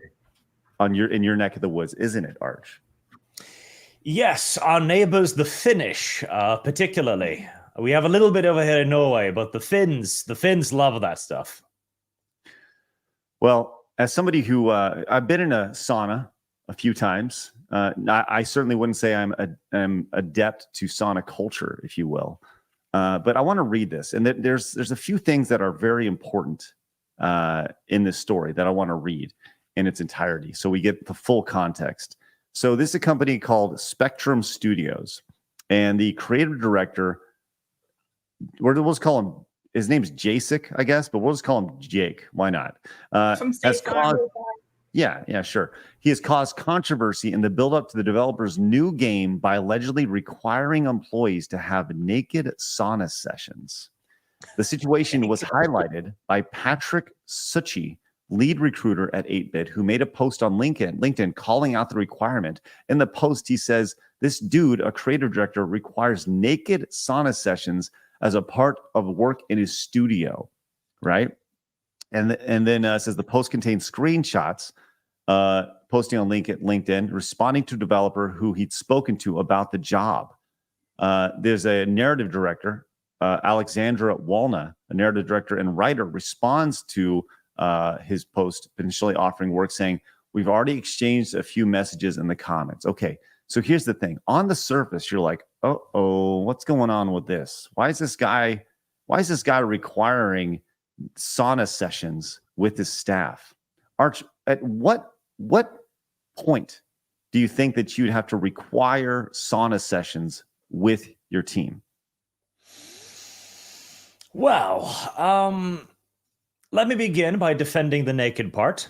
in your neck of the woods, isn't it, Arch? Yes, our neighbors, the Finnish, particularly. We have a little bit over here in Norway, but the Finns love that stuff. Well, as somebody who I've been in a sauna a few times, I certainly wouldn't say I'm adept to sauna culture, if you will. But I want to read this, and there's a few things that are very important in this story that I want to read in its entirety, so we get the full context. So this is a company called Spectrum Studios, and the creative director, we'll just call him. His name's Jacek, I guess, but we'll just call him Jake. Why not? From State Farm. Yeah, sure. He has caused controversy in the build-up to the developer's new game by allegedly requiring employees to have naked sauna sessions. The situation was highlighted by Patrick Suchi, lead recruiter at 8-Bit, who made a post on LinkedIn calling out the requirement. In the post, he says, this dude, a creative director, requires naked sauna sessions as a part of work in his studio, right? And then says the post contains screenshots posting on LinkedIn, responding to a developer who he'd spoken to about the job. There's a narrative director, Alexandra Walna, a narrative director and writer, responds to his post, potentially offering work, saying, we've already exchanged a few messages in the comments. Okay, so here's the thing. On the surface, you're like, uh-oh, what's going on with this? Why is this guy requiring sauna sessions with his staff? Arch, at what point do you think that you'd have to require sauna sessions with your team? Well, let me begin by defending the naked part,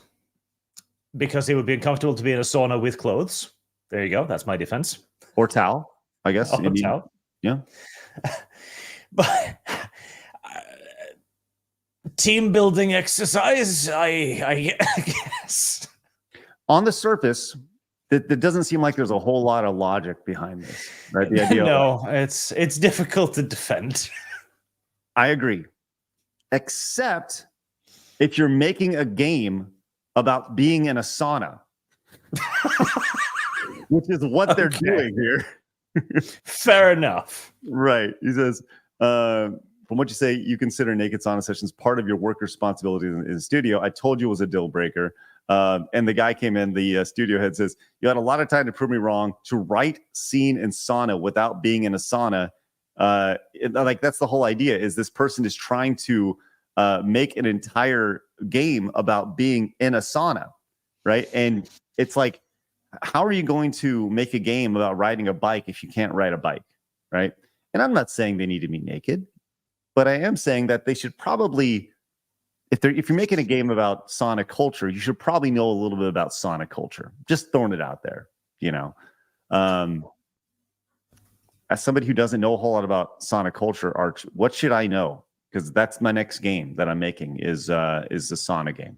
because it would be uncomfortable to be in a sauna with clothes. There you go. That's my defense. Or towel, I guess. Towel. Yeah. But team building exercise, I guess. On the surface, it doesn't seem like there's a whole lot of logic behind this, right? The idea. No, it's difficult to defend. I agree, except if you're making a game about being in a sauna, which is what they're doing here. Fair enough. Right. He says, from what you say, you consider naked sauna sessions part of your work responsibilities in the studio. I told you it was a deal breaker. And the guy came in, the studio head says, you had a lot of time to prove me wrong. To write scene in sauna without being in a sauna, that's the whole idea, is this person is trying to make an entire game about being in a sauna, right? And it's like, how are you going to make a game about riding a bike if you can't ride a bike, right? And I'm not saying they need to be naked, but I am saying that they should probably, if you're making a game about sauna culture, you should probably know a little bit about sauna culture. Just throwing it out there, you know. As somebody who doesn't know a whole lot about sauna culture, Arch, what should I know? Because that's my next game that I'm making is the sauna game.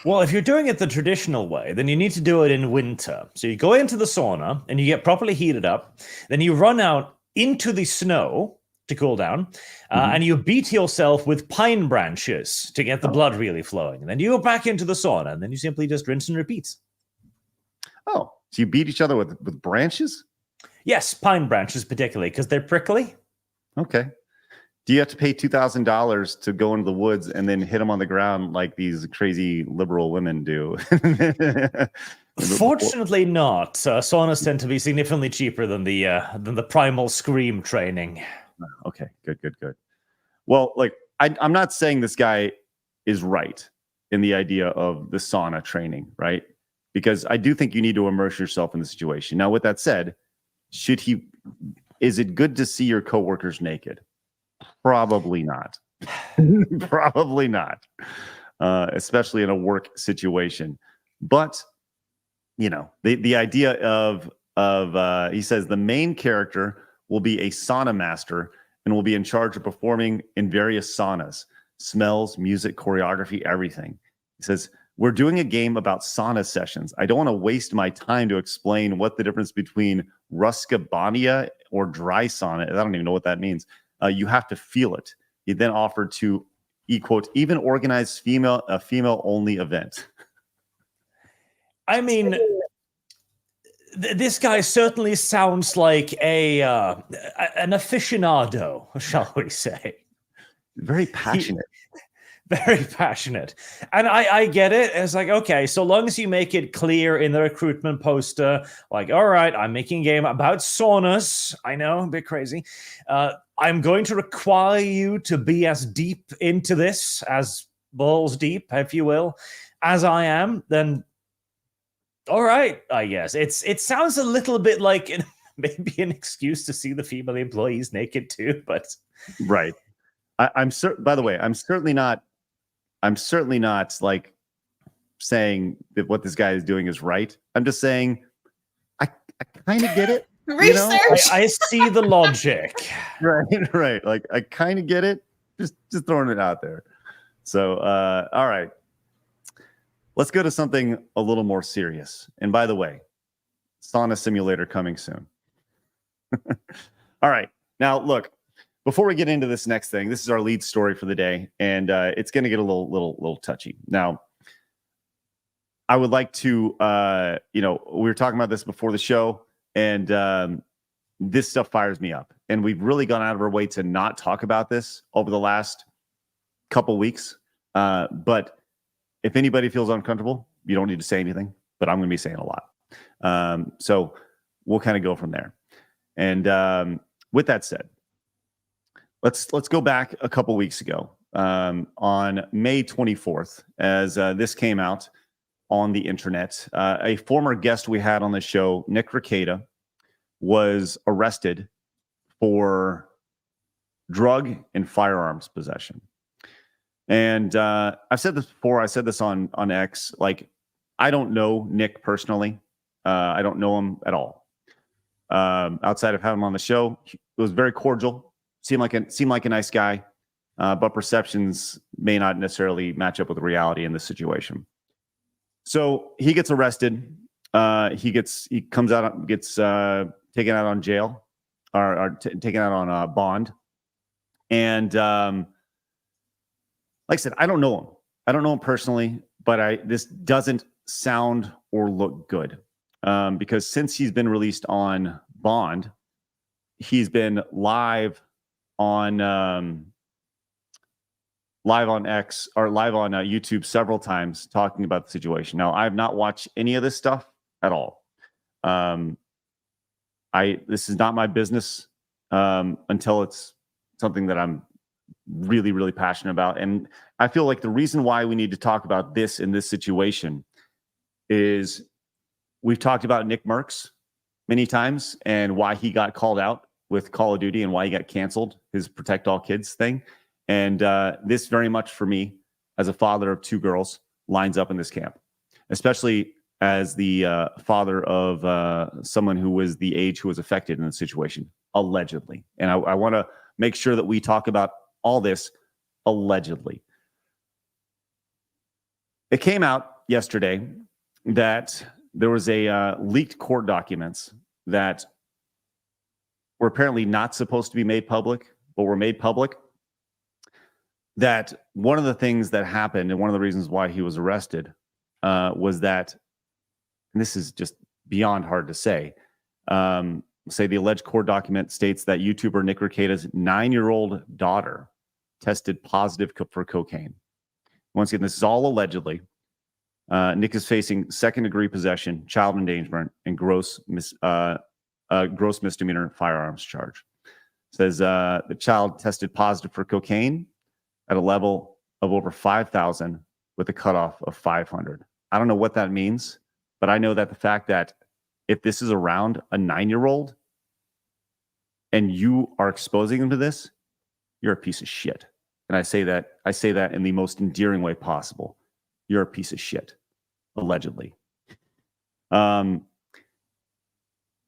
Well, if you're doing it the traditional way, then you need to do it in winter. So you go into the sauna and you get properly heated up. Then you run out into the snow to cool down, and you beat yourself with pine branches to get the blood really flowing. And then you go back into the sauna, and then you simply just rinse and repeat. Oh, so you beat each other with branches? Yes, pine branches particularly, because they're prickly. Okay. Do you have to pay $2,000 to go into the woods and then hit them on the ground like these crazy liberal women do? Fortunately not. Saunas tend to be significantly cheaper than the primal scream training. Okay, good. Well, like, I'm not saying this guy is right in the idea of the sauna training, right? Because I do think you need to immerse yourself in the situation. Now, with that said, is it good to see your coworkers naked? Probably not. Probably not. Especially in a work situation. But, you know, the idea of he says the main character will be a sauna master and will be in charge of performing in various saunas, smells, music, choreography, everything. He says, we're doing a game about sauna sessions. I don't want to waste my time to explain what the difference between Ruscabania or dry sauna. I don't even know what that means. You have to feel it. He then offered to, quote, even organize a female-only event. I mean, this guy certainly sounds like an aficionado, shall we say. Very passionate. Very passionate. And I get it. It's like, okay, so long as you make it clear in the recruitment poster, like, all right, I'm making a game about saunas. I know, a bit crazy. I'm going to require you to be as deep into this, as balls deep, if you will, as I am, then all right, I guess. It sounds a little bit like maybe an excuse to see the female employees naked too, but Right. I'm certain. By the way, I'm certainly not like saying that what this guy is doing is right. I'm just saying I kind of get it. Research. I see the logic. Right. Like I kind of get it. Just throwing it out there. So, all right. Let's go to something a little more serious. And by the way, sauna simulator coming soon. All right. Now, look, before we get into this next thing, this is our lead story for the day, and it's going to get a little touchy. Now, I would like to, we were talking about this before the show, and this stuff fires me up. And we've really gone out of our way to not talk about this over the last couple weeks. But if anybody feels uncomfortable, you don't need to say anything, but I'm going to be saying a lot. So we'll kind of go from there. And with that said, let's go back a couple weeks ago on May 24th, as this came out on the internet. A former guest we had on the show, Nick Rekieta, was arrested for drug and firearms possession. And I've said this before. I said this on X. Like, I don't know Nick personally. I don't know him at all. Outside of having him on the show, he was very cordial. Seemed like a nice guy, but perceptions may not necessarily match up with reality in this situation. So he gets arrested. He comes out, gets taken out on jail, or taken out on bond. And like I said, I don't know him. I don't know him personally, but this doesn't sound or look good, because since he's been released on bond, he's been live on X, or live on YouTube several times, talking about the situation. Now, I have not watched any of this stuff at all. This is not my business until it's something that I'm really, really passionate about. And I feel like the reason why we need to talk about this in this situation is we've talked about Nick Merckx many times and why he got called out with Call of Duty and why he got canceled, his Protect All Kids thing. And this very much for me, as a father of two girls, lines up in this camp, especially as the father of someone who was the age who was affected in the situation, allegedly. And I want to make sure that we talk about all this allegedly. It came out yesterday that there was a leaked court documents that were apparently not supposed to be made public, but were made public. That one of the things that happened, and one of the reasons why he was arrested, was that, and this is just beyond hard to say, the alleged court document states that YouTuber Nick Rekieta's 9-year-old daughter tested positive for cocaine. Once again, this is all allegedly. Nick is facing second-degree possession, child endangerment, and gross misdemeanor firearms charge. It says the child tested positive for cocaine at a level of over 5,000 with a cutoff of 500. I don't know what that means, but I know that the fact that if this is around a 9-year-old and you are exposing them to this, you're a piece of shit. And I say that in the most endearing way possible. You're a piece of shit, allegedly.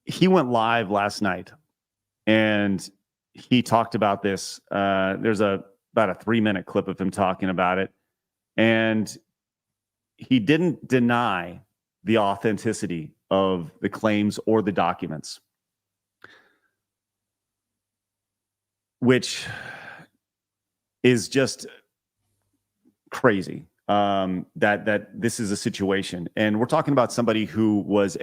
He went live last night and he talked about this. There's about a 3-minute clip of him talking about it. And he didn't deny the authenticity of the claims or the documents, which is just crazy. That this is a situation. And we're talking about somebody who was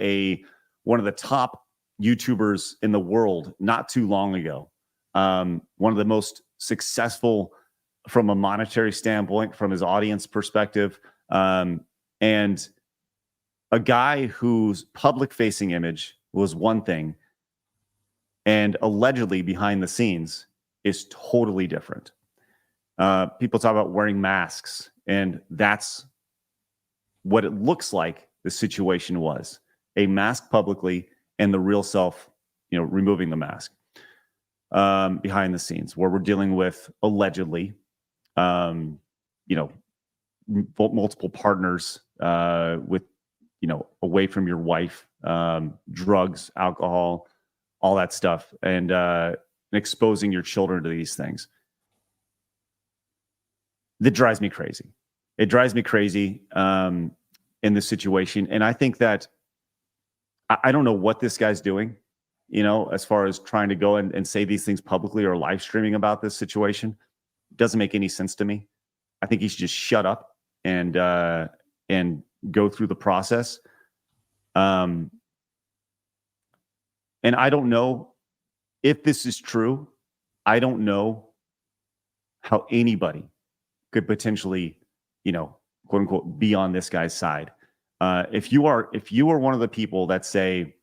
one of the top YouTubers in the world not too long ago. One of the most successful from a monetary standpoint, from his audience perspective, and a guy whose public-facing image was one thing, and allegedly behind the scenes is totally different. People talk about wearing masks, and that's what it looks like the situation was. A mask publicly and the real self, removing the mask behind the scenes, where we're dealing with allegedly, multiple partners with, away from your wife, drugs, alcohol, all that stuff, and exposing your children to these things. That drives me crazy. It drives me crazy in this situation. And I think that I don't know what this guy's doing, as far as trying to go and say these things publicly or live streaming about this situation. It doesn't make any sense to me. I think he should just shut up and go through the process. And I don't know if this is true. I don't know how anybody could potentially, quote unquote, be on this guy's side. If you are one of the people that say,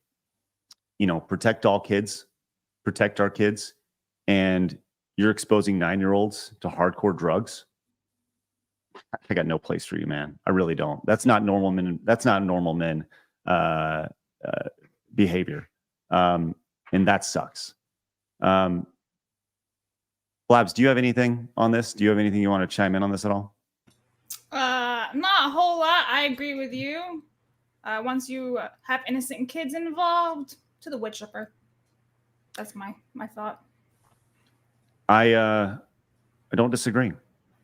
protect all kids, protect our kids, and you're exposing 9-year-olds to hardcore drugs, I got no place for you, man. I really don't. That's not normal men. That's not normal men behavior. And that sucks. Blabs, do you have anything on this? Do you have anything you want to chime in on this at all? Not a whole lot. I agree with you. Once you have innocent kids involved, to the wood chipper. That's my thought. I don't disagree.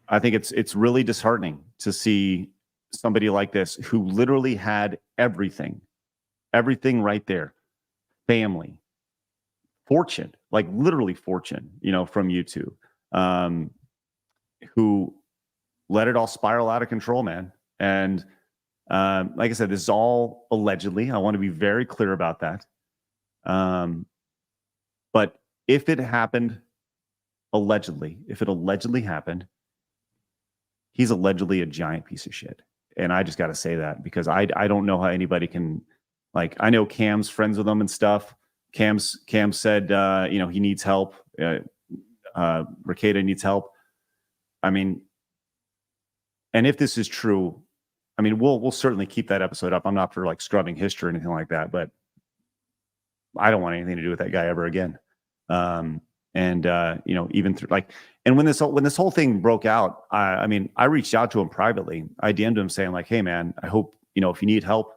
I think it's really disheartening to see somebody like this who literally had everything right there, family, fortune, like literally fortune, from YouTube, who let it all spiral out of control, man. And like I said, this is all allegedly. I want to be very clear about that. But if it happened allegedly, happened, he's allegedly a giant piece of shit. And I just got to say that because I don't know how anybody can, like, I know Cam's friends with him and stuff. Cam said, he needs help. Rekieta needs help. I mean, and if this is true, I mean, we'll certainly keep that episode up. I'm not for like scrubbing history or anything like that, but I don't want anything to do with that guy ever again. Even through like, and when this whole thing broke out, I mean, I reached out to him privately. I DM'd him saying like, hey man, I hope, if you need help,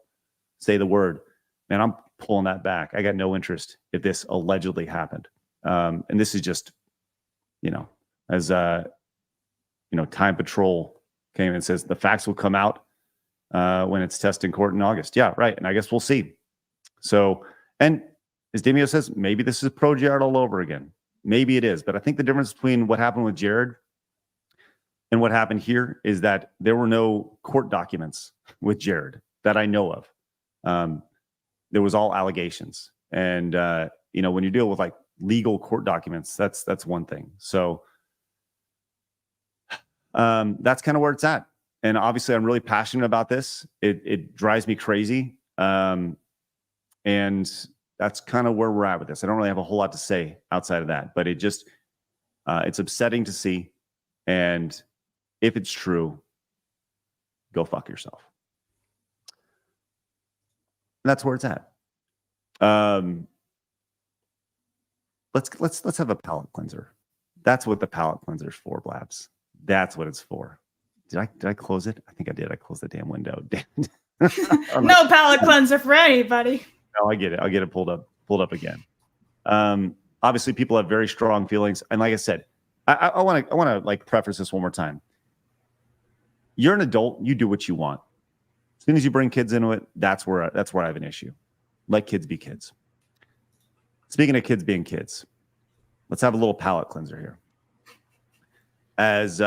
say the word. Man, I'm pulling that back. I got no interest if this allegedly happened. And this is just, as Time Patrol came and says the facts will come out when it's tested in court in August. Yeah, right. And I guess we'll see. So, and as Demio says, maybe this is pro Jared all over again. Maybe it is. But I think the difference between what happened with Jared and what happened here is that there were no court documents with Jared that I know of. There was all allegations. And, when you deal with like legal court documents, that's one thing. So that's kind of where it's at. And obviously I'm really passionate about this. It drives me crazy. And that's kind of where we're at with this. I don't really have a whole lot to say outside of that, but it's upsetting to see. And if it's true, go fuck yourself. And that's where it's at. Let's have a palate cleanser. That's what the palate cleanser is for, Blabs. That's what it's for. Did I close it? I think I did. I closed the damn window. No palate cleanser for anybody. No, I get it. I'll get it pulled up again. Obviously, people have very strong feelings, and like I said, I want to like preface this one more time. You're an adult. You do what you want. As soon as you bring kids into it, that's where I have an issue. Let kids be kids. Speaking of kids being kids, let's have a little palate cleanser here. As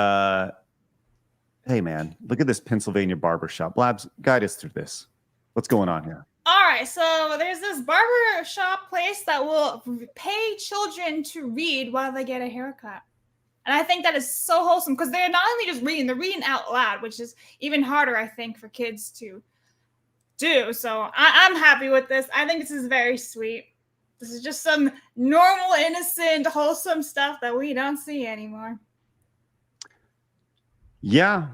hey man, look at this Pennsylvania barbershop. Blabs, guide us through this. What's going on here? All right, so there's this barber shop place that will pay children to read while they get a haircut. And I think that is so wholesome because they're not only just reading, they're reading out loud, which is even harder, I think, for kids to do. So I'm happy with this. I think this is very sweet. This is just some normal, innocent, wholesome stuff that we don't see anymore. Yeah,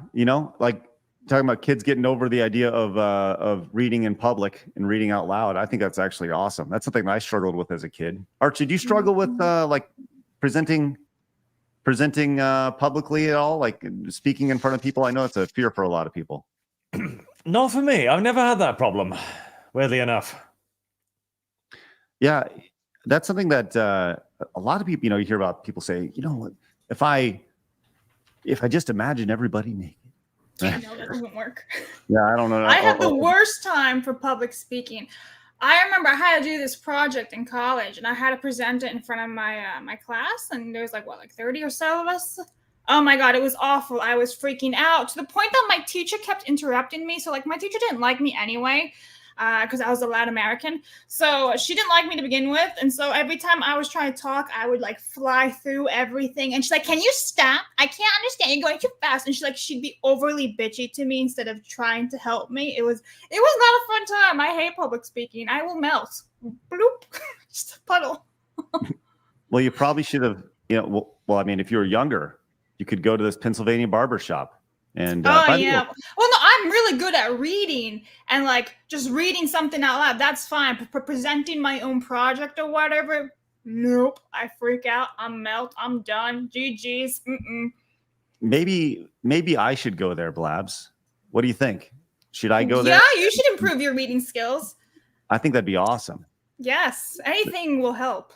like talking about kids getting over the idea of reading in public and reading out loud. I think that's actually awesome. That's something that I struggled with as a kid. Archie, do you struggle with like presenting publicly at all, like speaking in front of people? I know it's a fear for a lot of people. Not for me. I've never had that problem, weirdly enough. Yeah, that's something that a lot of people, you hear about people say, if I just imagine everybody naked. No, that doesn't work. Yeah, I don't know. I had the worst time for public speaking. I remember I had to do this project in college, and I had to present it in front of my class, and there was like 30 or so of us. Oh my God, it was awful. I was freaking out to the point that my teacher kept interrupting me. So like my teacher didn't like me anyway, because I was a loud American. So she didn't like me to begin with. And so every time I was trying to talk, I would like fly through everything. And she's like, can you stop? I can't understand. You're going too fast. And she'd be overly bitchy to me instead of trying to help me. It was not a fun time. I hate public speaking. I will melt. Bloop. Just a puddle. Well, you probably should have, I mean, if you were younger, you could go to this Pennsylvania barber shop. And well, no, I'm really good at reading and like just reading something out loud. That's fine. For presenting my own project or whatever, nope. I freak out. I'm melt. I'm done. GG's. Maybe I should go there, Blabs. What do you think? Should I go there? Yeah, you should improve your reading skills. I think that'd be awesome. Yes, anything will help.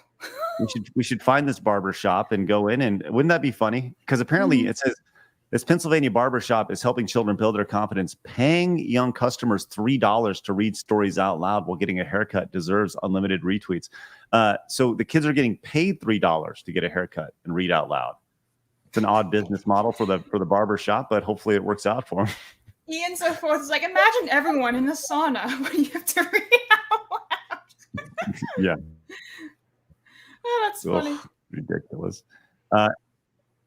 We should find this barber shop and go in, and wouldn't that be funny? Because apparently it says this Pennsylvania barber shop is helping children build their confidence. Paying young customers $3 to read stories out loud while getting a haircut deserves unlimited retweets. So the kids are getting paid $3 to get a haircut and read out loud. It's an odd business model for the barber shop, but hopefully it works out for them. Ian so forth is like, imagine everyone in the sauna when you have to read out loud. Yeah. Oh, that's funny. Ridiculous.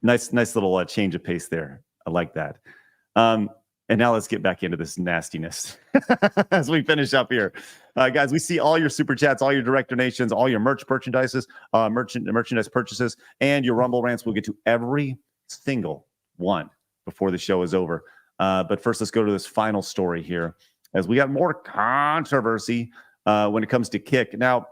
Nice little change of pace there. I like that. And now let's get back into this nastiness as we finish up here. Guys, we see all your super chats, all your direct donations, all your merchandise purchases, and your Rumble rants. We'll get to every single one before the show is over. But first, let's go to this final story here, as we got more controversy when it comes to Kick. Now,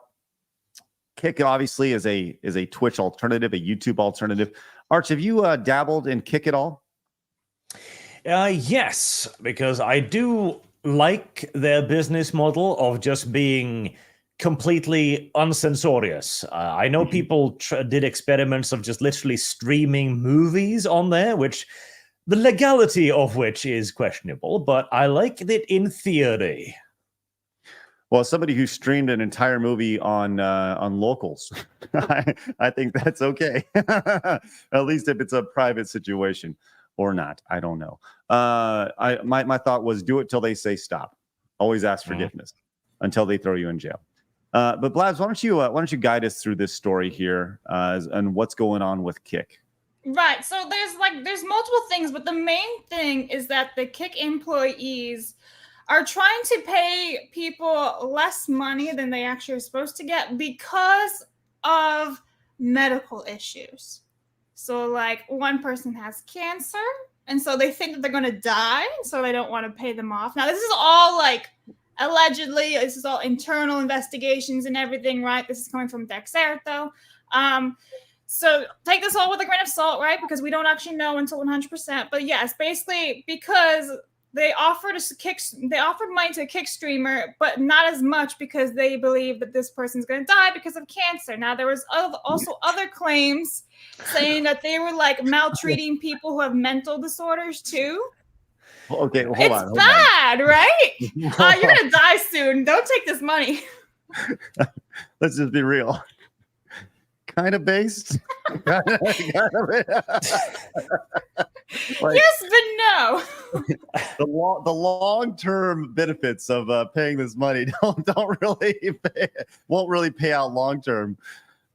Kick obviously is a Twitch alternative, a YouTube alternative. Arch, have you dabbled in Kick at all? Yes, because I do like their business model of just being completely uncensorious. I know people did experiments of just literally streaming movies on there, which the legality of which is questionable, but I like it in theory. Well, somebody who streamed an entire movie on locals, I think that's okay. At least if it's a private situation or not, I don't know. My thought was do it till they say stop. Always ask forgiveness until they throw you in jail. But Blabs, why don't you guide us through this story here and what's going on with Kick? Right. So there's multiple things, but the main thing is that the Kick employees are trying to pay people less money than they actually are supposed to get because of medical issues. So like one person has cancer, and so they think that they're going to die, so they don't want to pay them off. Now, this is all like allegedly, this is all internal investigations and everything, right? This is coming from Dexerto. So take this all with a grain of salt, right? Because we don't actually know until 100%. But yes, basically because they offered money to a Kick streamer, but not as much because they believe that this person's going to die because of cancer. Now, there was also other claims saying that they were like maltreating people who have mental disorders too. Okay, hold on. It's bad, right? You're going to die soon. Don't take this money. Let's just be real. Kind of based. Like, yes, but no. The long-term benefits of paying this money won't really pay out long-term.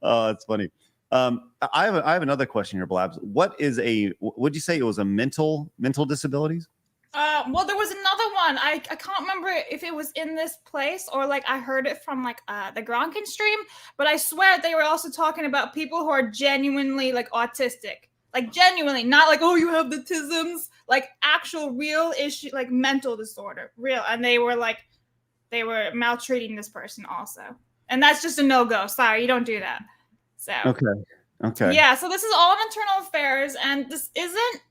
It's funny. I have another question here, Blabs. What is would you say it was a mental disabilities? Well, there was another one. I can't remember if it was in this place or like I heard it from like the Gronkin stream, but I swear they were also talking about people who are genuinely like autistic, like genuinely, not like, oh, you have the tisms, like actual real issue, like mental disorder, real. And they were maltreating this person also, and that's just a no-go. Sorry, you don't do that. So okay, yeah. So this is all internal affairs, and this isn't.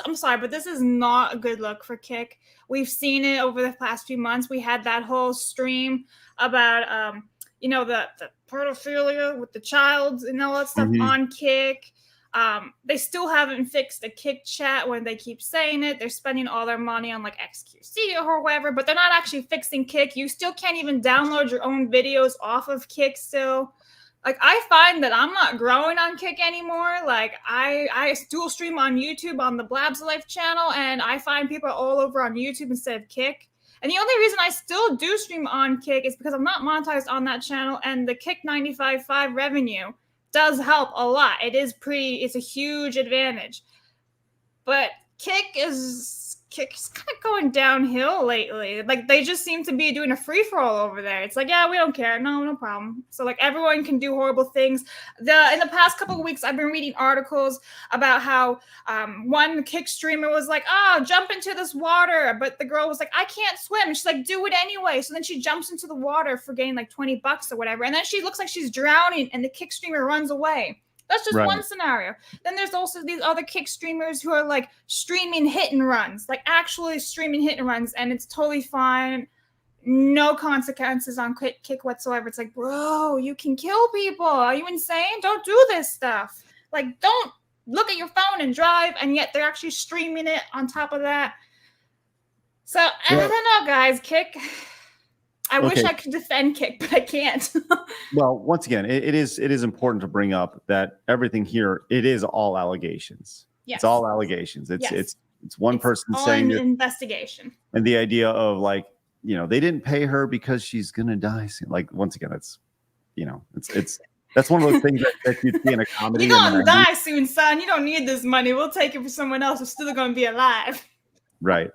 I'm sorry, but this is not a good look for Kick. We've seen it over the past few months. We had that whole stream about, the pedophilia with the child and all that stuff on Kick. They still haven't fixed the Kick chat when they keep saying it. They're spending all their money on like XQC or whatever, but they're not actually fixing Kick. You still can't even download your own videos off of Kick still. Like, I find that I'm not growing on Kick anymore. Like, I dual stream on YouTube on the Blabs Life channel, and I find people all over on YouTube instead of Kick. And the only reason I still do stream on Kick is because I'm not monetized on that channel, and the Kick 95.5 revenue does help a lot. It's a huge advantage. But Kick's kind of going downhill lately. Like, they just seem to be doing a free-for-all over there. It's like, yeah, we don't care. No problem. So, like, everyone can do horrible things. In the past couple of weeks, I've been reading articles about how one Kick streamer was like, jump into this water. But the girl was like, I can't swim. And she's like, do it anyway. So then she jumps into the water for getting like $20 or whatever. And then she looks like she's drowning, and the Kick streamer runs away. That's just one scenario. Then there's also these other Kick streamers who are like streaming hit and runs, like actually streaming hit and runs, and it's totally fine. No consequences on Kick whatsoever. It's like, bro, you can kill people. Are you insane? Don't do this stuff. Like, don't look at your phone and drive, and yet they're actually streaming it on top of that. So, I don't know, guys. Kick... I wish I could defend Kick, but I can't. Well, once again, it is important to bring up that everything here, it is all allegations. Yes. It's all allegations. It's one person saying an investigation. And the idea of like, they didn't pay her because she's gonna die soon. Like, once again, it's that's one of those things that you see in a comedy. You're gonna die soon, son. You don't need this money. We'll take it for someone else who's still gonna be alive. Right.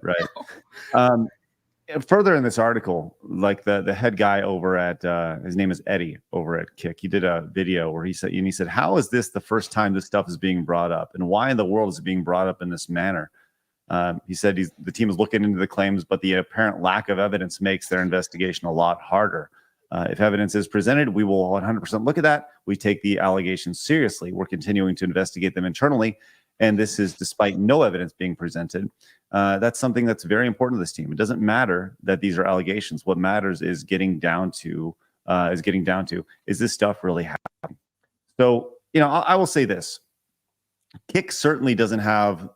Further in this article, like the head guy over at his name is Eddie over at Kick. He did a video where he said, how is this the first time this stuff is being brought up, and why in the world is it being brought up in this manner? He said the team is looking into the claims, but the apparent lack of evidence makes their investigation a lot harder. If evidence is presented, we will 100% look at that. We take the allegations seriously. We're continuing to investigate them internally. And this is despite no evidence being presented. That's something that's very important to this team. It doesn't matter that these are allegations. What matters is getting down to is this stuff really happening? So, I will say this. Kick certainly doesn't have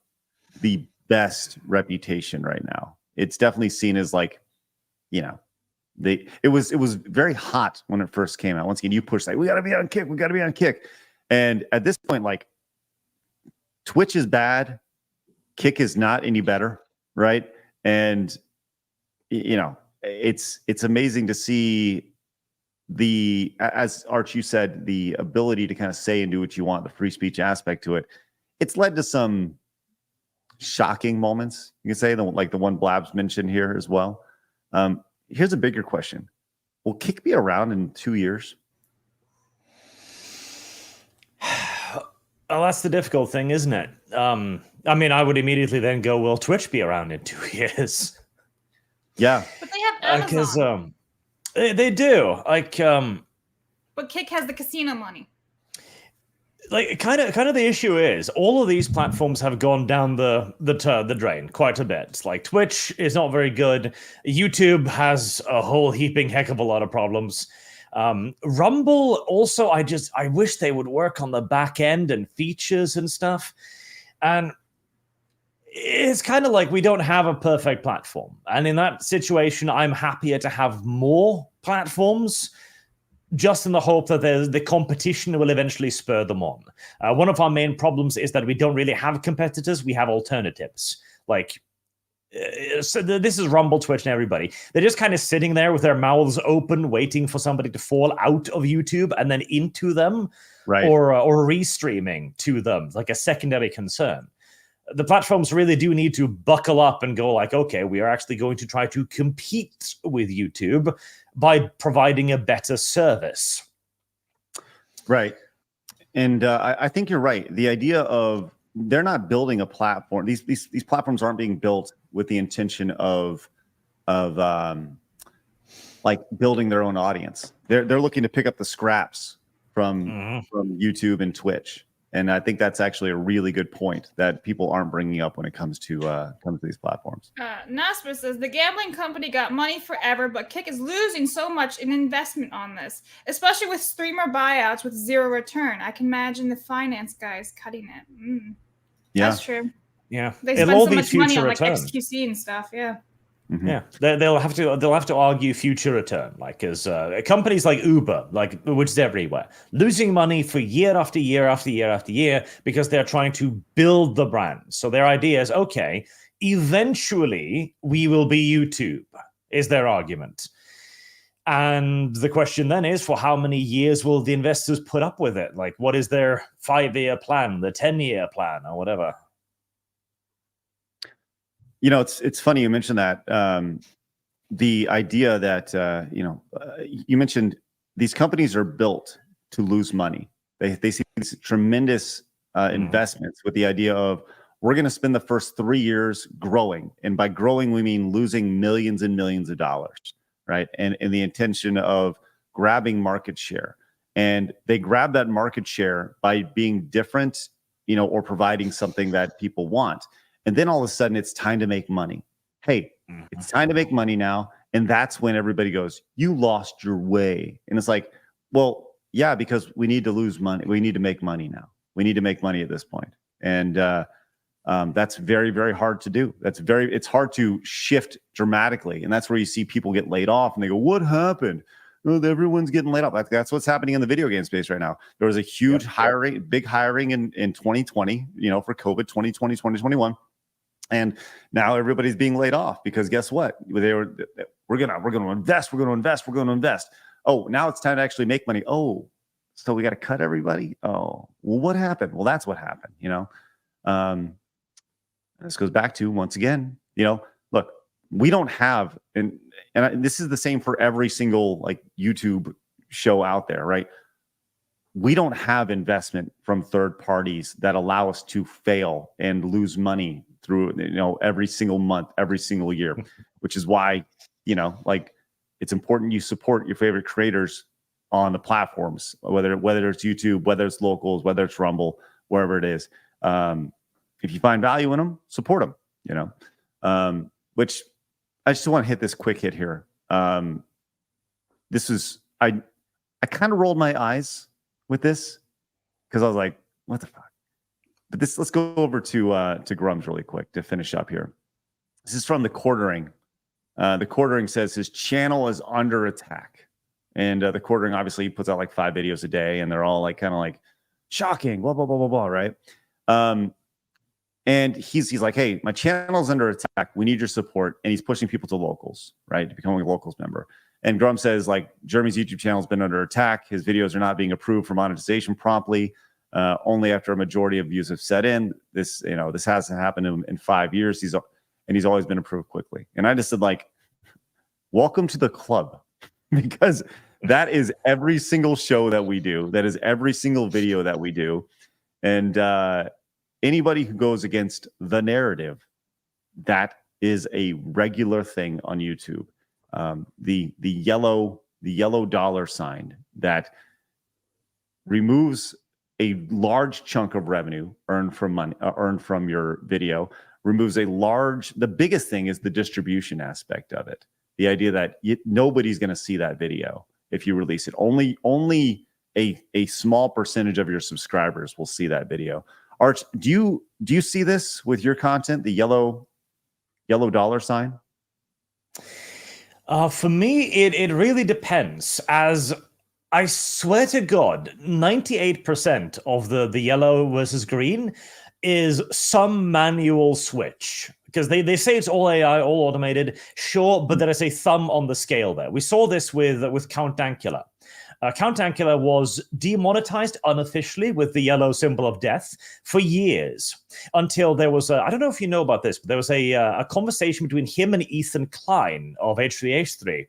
the best reputation right now. It's definitely seen as like, it was very hot when it first came out. Once again, you push like, we gotta be on Kick. And at this point, like, Twitch is bad. Kick is not any better, right? And it's amazing to see as Arch, you said, the ability to kind of say and do what you want, the free speech aspect to it. It's led to some shocking moments, you can say, like the one Blabs mentioned here as well. Here's a bigger question: will Kick be around in 2 years? Well, that's the difficult thing, isn't it? I mean, I would immediately then go, will Twitch be around in 2 years? Yeah. But they have Amazon. Because they do. Like, but Kick has the casino money. Like, kind of the issue is all of these platforms have gone down the drain quite a bit. Like, Twitch is not very good. YouTube has a whole heaping heck of a lot of problems. Rumble also, I wish they would work on the back end and features and stuff. And it's kind of like we don't have a perfect platform. And in that situation, I'm happier to have more platforms, just in the hope that the competition will eventually spur them on. One of our main problems is that we don't really have competitors. We have alternatives. Like, this is Rumble, Twitch, and everybody. They're just kind of sitting there with their mouths open, waiting for somebody to fall out of YouTube and then into them, Right. or restreaming to them, like a secondary concern. The platforms really do need to buckle up and go like, okay, we are actually going to try to compete with YouTube by providing a better service. Right. And I think you're right. The idea of they're not building a platform. These platforms aren't being built with the intention of like building their own audience. They're looking to pick up the scraps from YouTube and Twitch. And I think that's actually a really good point that people aren't bringing up when it comes to these platforms. Nasper says the gambling company got money forever, but Kick is losing so much in investment on this, especially with streamer buyouts with zero return. I can imagine the finance guys cutting it. Yeah, that's true. Yeah, They spend so much money on like XQC and stuff. Yeah. Mm-hmm. Yeah, they'll have to argue future return, like as companies like Uber, like which is everywhere, losing money for year after year after year after year because they're trying to build the brand. So their idea is, okay, eventually we will be YouTube, is their argument. And the question then is, for how many years will the investors put up with it? Like, what is their 5-year plan, the 10-year plan, or whatever? You know, it's funny you mentioned that. The idea that you mentioned these companies are built to lose money. They see these tremendous investments with the idea of we're going to spend the first 3 years growing, and by growing we mean losing millions and millions of dollars, right? And the intention of grabbing market share, and they grab that market share by being different, or providing something that people want. And then all of a sudden, it's time to make money. Hey, it's time to make money now. And that's when everybody goes, you lost your way. And it's like, well, yeah, because we need to lose money. We need to make money now. We need to make money at this point. And that's very, very hard to do. It's hard to shift dramatically. And that's where you see people get laid off and they go, what happened? Oh, everyone's getting laid off. That's what's happening in the video game space right now. There was a huge big hiring in 2020, for COVID, 2020, 2021. And now everybody's being laid off because guess what? We're gonna invest. Oh, now it's time to actually make money. Oh, so we got to cut everybody. Oh, well, what happened? Well, that's what happened. This goes back to once again. Look, we don't have, and this is the same for every single like YouTube show out there, right? We don't have investment from third parties that allow us to fail and lose money through every single month, every single year, which is why it's important you support your favorite creators on the platforms, whether it's YouTube, whether it's locals, whether it's Rumble, wherever it is. If you find value in them, support them. Which I just want to hit this quick hit here. This is I kind of rolled my eyes with this because I was like, what the fuck? But let's go over to Grums really quick to finish up here. This is from the Quartering. The Quartering says his channel is under attack. And the Quartering obviously puts out like 5 videos a day, and they're all like kind of like shocking, blah, blah, blah, blah, blah, right? And he's like, hey, my channel's under attack. We need your support. And he's pushing people to locals, right? To becoming a locals member. And Grum says, like, Jeremy's YouTube channel has been under attack. His videos are not being approved for monetization promptly. Only after a majority of views have set in. This hasn't happened in 5 years. He's always been approved quickly. And I just said, like, welcome to the club, because that is every single show that we do. That is every single video that we do. And anybody who goes against the narrative, that is a regular thing on YouTube. The yellow dollar sign that removes a large chunk of revenue earned from your video, removes the biggest thing is the distribution aspect of it. The idea that nobody's going to see that video if you release it. Only a small percentage of your subscribers will see that video. Arch, do you see this with your content, the yellow dollar sign? For me, it really depends. As I swear to God, 98% of the yellow versus green is some manual switch. because they say it's all AI, all automated, sure, but there is a thumb on the scale there. We saw this with Count Dankula. Count Dankula was demonetized unofficially with the yellow symbol of death for years until there was I don't know if you know about this, but there was a conversation between him and Ethan Klein of H3H3,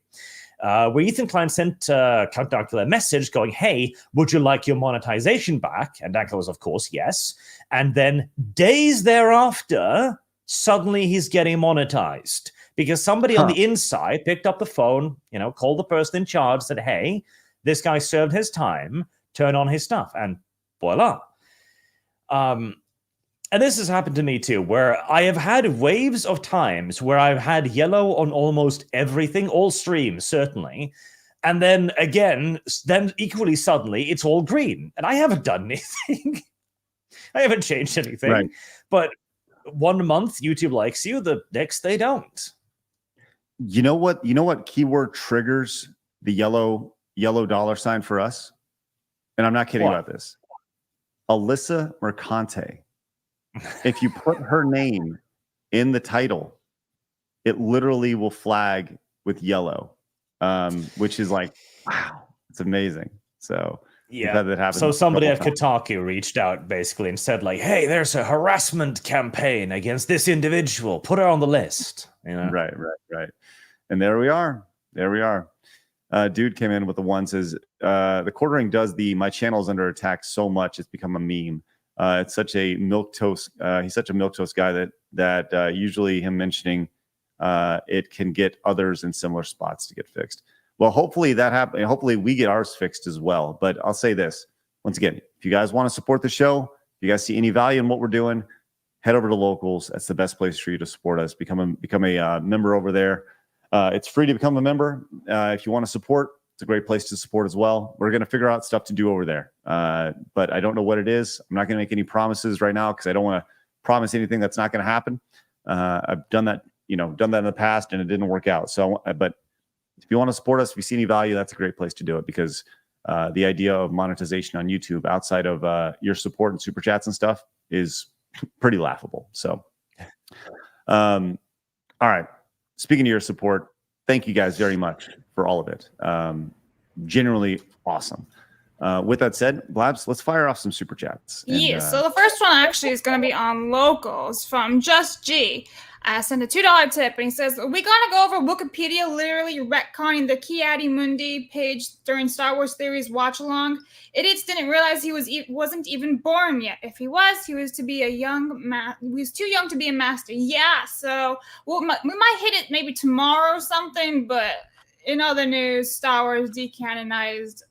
where Ethan Klein sent Count Dankula a message going, hey, would you like your monetization back? And Dankula was, of course, yes. And then days thereafter, suddenly he's getting monetized because somebody on the inside picked up the phone, called the person in charge, said, hey, this guy served his time, turn on his stuff, and voila. And this has happened to me too, where I have had waves of times where I've had yellow on almost everything, all streams, certainly. And then again, then equally suddenly, it's all green. And I haven't done anything. I haven't changed anything. Right. But 1 month, YouTube likes you, the next they don't. You know what keyword triggers the yellow $sign for us? And I'm not kidding about this. Alyssa Mercante. If you put her name in the title, it literally will flag with yellow, which is like, wow, it's amazing. So yeah, that happens. So somebody at Kotaku reached out basically and said like, hey, there's a harassment campaign against this individual. Put her on the list. Right. And there we are. Dude came in with the one, says, the quartering does my channel's under attack so much it's become a meme. It's such a milquetoast. He's such a milquetoast guy that usually him mentioning it can get others in similar spots to get fixed. Well, hopefully that happens. Hopefully we get ours fixed as well. But I'll say this once again: if you guys want to support the show, if you guys see any value in what we're doing, head over to Locals. That's the best place for you to support us. Become a member over there. It's free to become a member. If you want to support, it's a great place to support as well. We're going to figure out stuff to do over there. But I don't know what it is. I'm not going to make any promises right now because I don't want to promise anything that's not going to happen. I've done that in the past and it didn't work out. So, but if you want to support us, if you see any value, that's a great place to do it because the idea of monetization on YouTube outside of your support and super chats and stuff is pretty laughable. So, all right. Speaking of your support, thank you guys very much for all of it. Generally awesome. With that said, Blabs, let's fire off some super chats. So the first one actually is going to be on Locals from Just G. I sent a $2 tip, and he says, "Are we gonna go over Wikipedia literally retconning the Kiadi Mundi page during Star Wars Theories watch along? Idiots didn't realize he wasn't even born yet. If he was to be he was too young to be a master. Yeah, so we might hit it maybe tomorrow or something. But in other news, Star Wars decanonized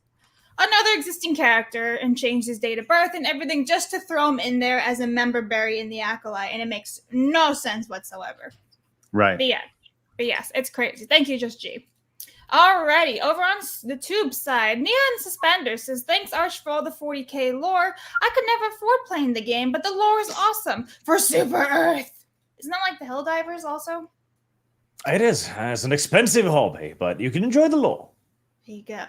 another existing character and changed his date of birth and everything just to throw him in there as a member berry in the Acolyte, and it makes no sense whatsoever." Right. But yes, it's crazy. Thank you, Just G. Alrighty, over on the tube side, Neon Suspender says, "Thanks, Arch, for all the 40k lore. I could never afford playing the game, but the lore is awesome for Super Earth." Isn't that like the Helldivers also? It is. It's an expensive hobby, but you can enjoy the lore. There you go.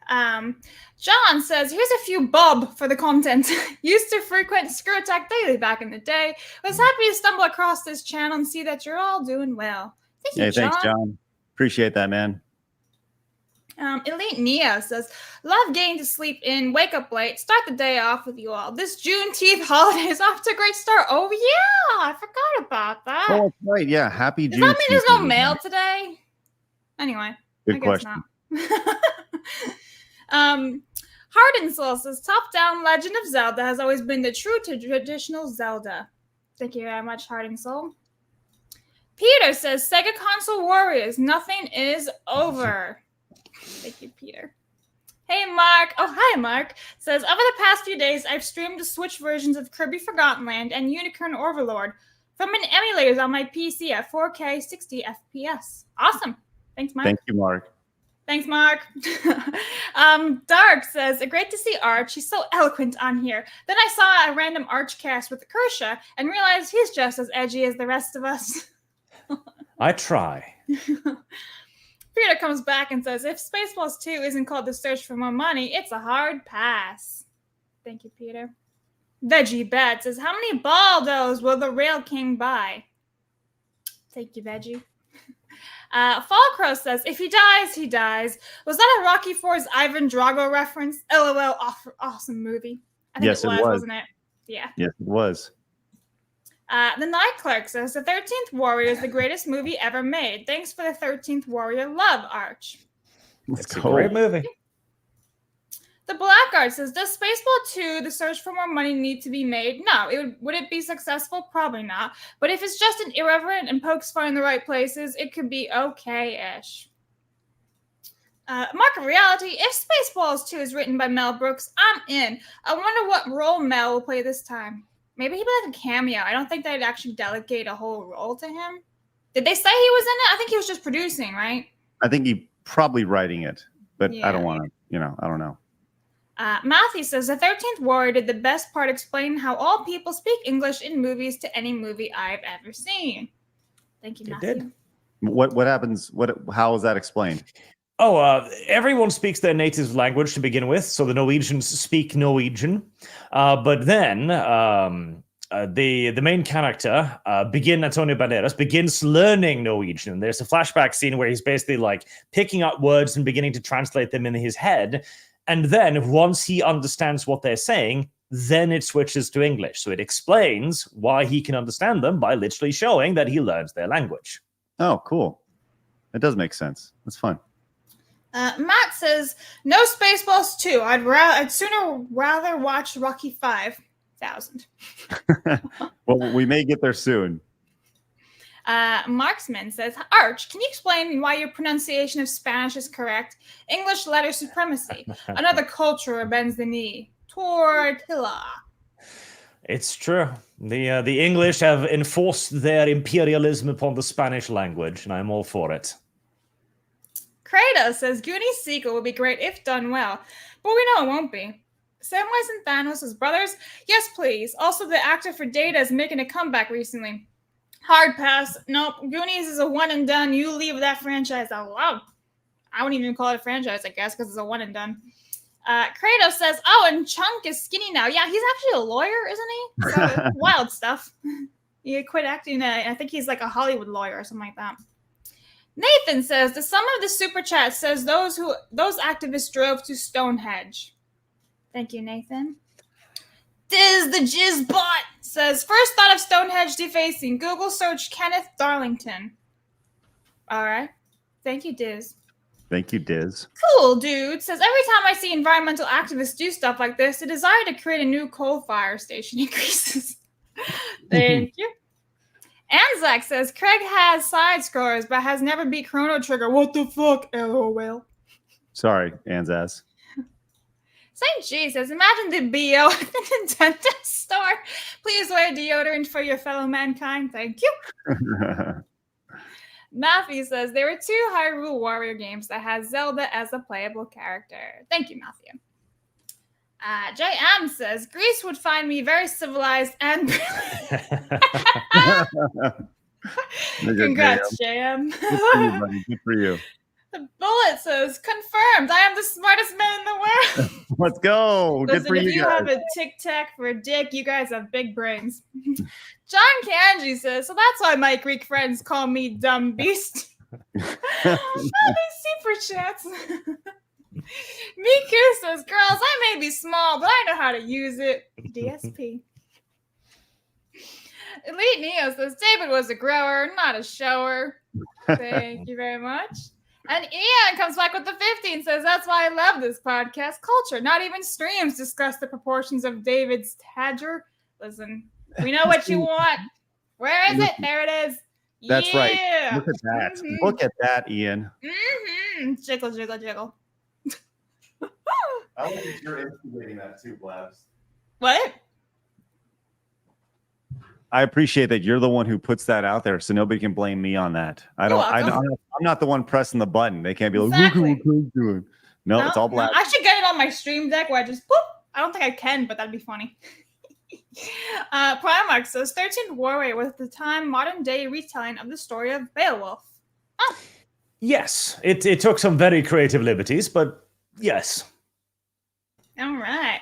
John says, "Here's a few bob for the content. Used to frequent Screw Attack daily back in the day. Was happy to stumble across this channel and see that you're all doing well." Thank you, John. Thanks, John. Appreciate that, man. Elite Neo says, "Love getting to sleep in, wake up late, start the day off with you all. This Juneteenth holiday is off to a great start." Oh yeah, I forgot about that. Oh, that's right. Yeah, happy Juneteenth. Does that mean there's no mail today? Anyway, good question. Harden Soul says, "Top-down Legend of Zelda has always been the true to traditional Zelda." Thank you very much, Harden Soul. Peter says, "Sega Console Warriors, nothing is over." Thank you, Peter. Hey, Mark. Oh, hi, Mark. Says, "Over the past few days, I've streamed the Switch versions of Kirby Forgotten Land and Unicorn Overlord from an emulators on my PC at 4K 60 FPS. Awesome. Thanks, Mark. Thank you, Mark. Thanks, Mark. Dark says, "Great to see Arch. He's so eloquent on here. Then I saw a random Arch cast with Kersha and realized he's just as edgy as the rest of us." I try. Peter comes back and says, "If Spaceballs 2 isn't called The Search for More Money, it's a hard pass." Thank you, Peter. Veggie Bad says, "How many Baldos will the Rail King buy?" Thank you, Veggie. Fallcrow says, if he dies, he dies. Was that a Rocky IV's Ivan Drago reference? LOL, awesome movie. I think Yes, it was. wasn't it? Yeah. Yes, it was. The Night Clerk says, the 13th Warrior is the greatest movie ever made. Thanks for the 13th Warrior love, Arch. It's a great movie. The Blackguard says, does Spaceball 2, The Search for More Money, need to be made? No. Would it be successful? Probably not. But if it's just an irreverent and pokes fun in the right places, it could be okay-ish. Mark of Reality, if Spaceballs 2 is written by Mel Brooks, I'm in. I wonder what role Mel will play this time. Maybe he'd be like a cameo. I don't think they'd actually delegate a whole role to him. Did they say he was in it? I think he was just producing, right? I think he probably writing it, but Yeah. I don't want to, I don't know. Matthew says, the 13th Warrior did the best part explaining how all people speak English in movies to any movie I've ever seen. Thank you, Matthew. did. What happens? How is that explained? Oh, everyone speaks their native language to begin with, so the Norwegians speak Norwegian. But then the main character, Antonio Banderas, begins learning Norwegian. There's a flashback scene where he's basically like picking up words and beginning to translate them in his head. And then once he understands what they're saying, then it switches to English. So it explains why he can understand them by literally showing that he learns their language. Oh, cool. That does make sense. That's fun. Matt says, no Spaceballs 2. I'd sooner rather watch Rocky 5000. Well, we may get there soon. Marksman says, Arch, can you explain why your pronunciation of Spanish is correct? English letter supremacy. Another culture bends the knee. Tortilla. It's true. The English have enforced their imperialism upon the Spanish language, and I'm all for it. Kratos says, Goonies sequel would be great if done well, but we know it won't be. Samwise and Thanos as brothers? Yes, please. Also, the actor for Data is making a comeback recently. Hard pass. Nope. Goonies is a one and done. You leave that franchise alone. I wouldn't even call it a franchise, I guess, because it's a one and done. Kratos says, oh, and Chunk is skinny now. Yeah, he's actually a lawyer, isn't he? So, wild stuff. He quit acting. I think he's like a Hollywood lawyer or something like that. Nathan says, the sum of the super chat says those activists drove to Stonehenge. Thank you, Nathan. Diz the Jizz Bot says, first thought of Stonehenge defacing. Google search Kenneth Darlington. All right. Thank you, Diz. Thank you, Diz. Cool, dude. Says, every time I see environmental activists do stuff like this, the desire to create a new coal fire station increases. Thank you. Anzac says, Craig has side scrollers, but has never beat Chrono Trigger. What the fuck? LOL. Sorry, Anzaz. St. G says, imagine the BO at the Nintendo store. Please wear deodorant for your fellow mankind. Thank you. Matthew says, there were 2 Hyrule Warrior games that has Zelda as a playable character. Thank you, Matthew. JM says, Greece would find me very civilized and Congrats, JM. Good for you, buddy. Good for you. The Bullet says, confirmed, I am the smartest man in the world. Let's go. Listen, Good for if you you guys. have a tic-tac for a dick, you guys have big brains. John Kanji says, so that's why my Greek friends call me dumb beast. Super chats. Miku says, girls, I may be small, but I know how to use it. DSP. Elite Neo says, David was a grower, not a shower. Thank you very much. And Ian comes back with the 50 and says, that's why I love this podcast culture. Not even streams discuss the proportions of David's tadger. Listen, we know what you want. Where is it? There it is. That's right. Look at that. Mm-hmm. Look at that, Ian. Mm-hmm. Jiggle, jiggle, jiggle. I think you're instigating that too, Blabs. What? I appreciate that you're the one who puts that out there, so nobody can blame me on that. I'm not the one pressing the button. They can't be like, Exactly. look at what Craig's doing. No, it's all Blabs. I should get it on my stream deck where I just boop. I don't think I can, but that'd be funny. Primark says 13th Warrior was the time modern day retelling of the story of Beowulf. Oh. Yes, it took some very creative liberties, but yes. All right.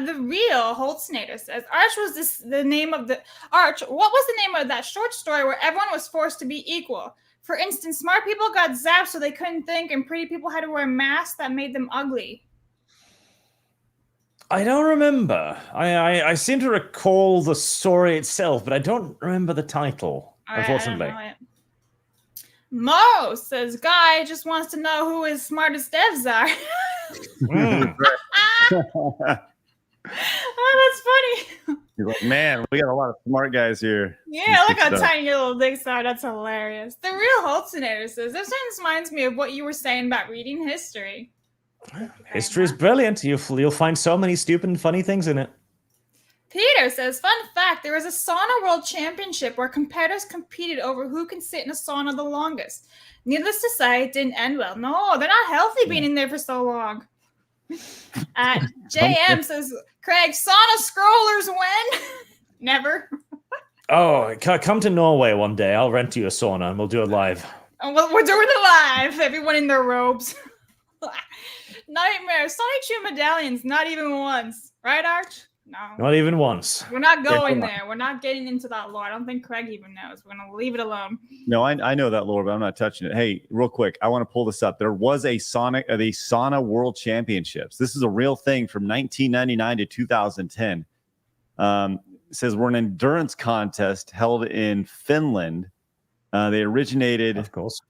The real Holtznader says Arch was the name of the Arch. What was the name of that short story where everyone was forced to be equal? For instance, smart people got zapped so they couldn't think, and pretty people had to wear masks that made them ugly. I don't remember. I seem to recall the story itself, but I don't remember the title, unfortunately. I don't know it. Mo says, Guy just wants to know who his smartest devs are. Oh, that's funny. He's like, man, we got a lot of smart guys here. Yeah, look how tiny your little dicks are. That's hilarious. The real Holtznader says, this reminds me of what you were saying about reading history. History is brilliant. You'll find so many stupid and funny things in it. Peter says, fun fact, there was a sauna world championship where competitors competed over who can sit in a sauna the longest. Needless to say, it didn't end well. No, they're not healthy being in there for so long. JM says, Craig, sauna scrollers when? Never. Oh, come to Norway one day. I'll rent you a sauna and we'll do it live. Oh, well, we're doing it live. Everyone in their robes. Nightmare. Sonic Shoe medallions, not even once. Right, Arch? No. Not even once. We're not going there. We're not getting into that lore. I don't think Craig even knows. We're going to leave it alone. No, I know that lore, but I'm not touching it. Hey, real quick, I want to pull this up. There was a Sauna World Championships. This is a real thing from 1999 to 2010. It says we're an endurance contest held in Finland. They originated, of course.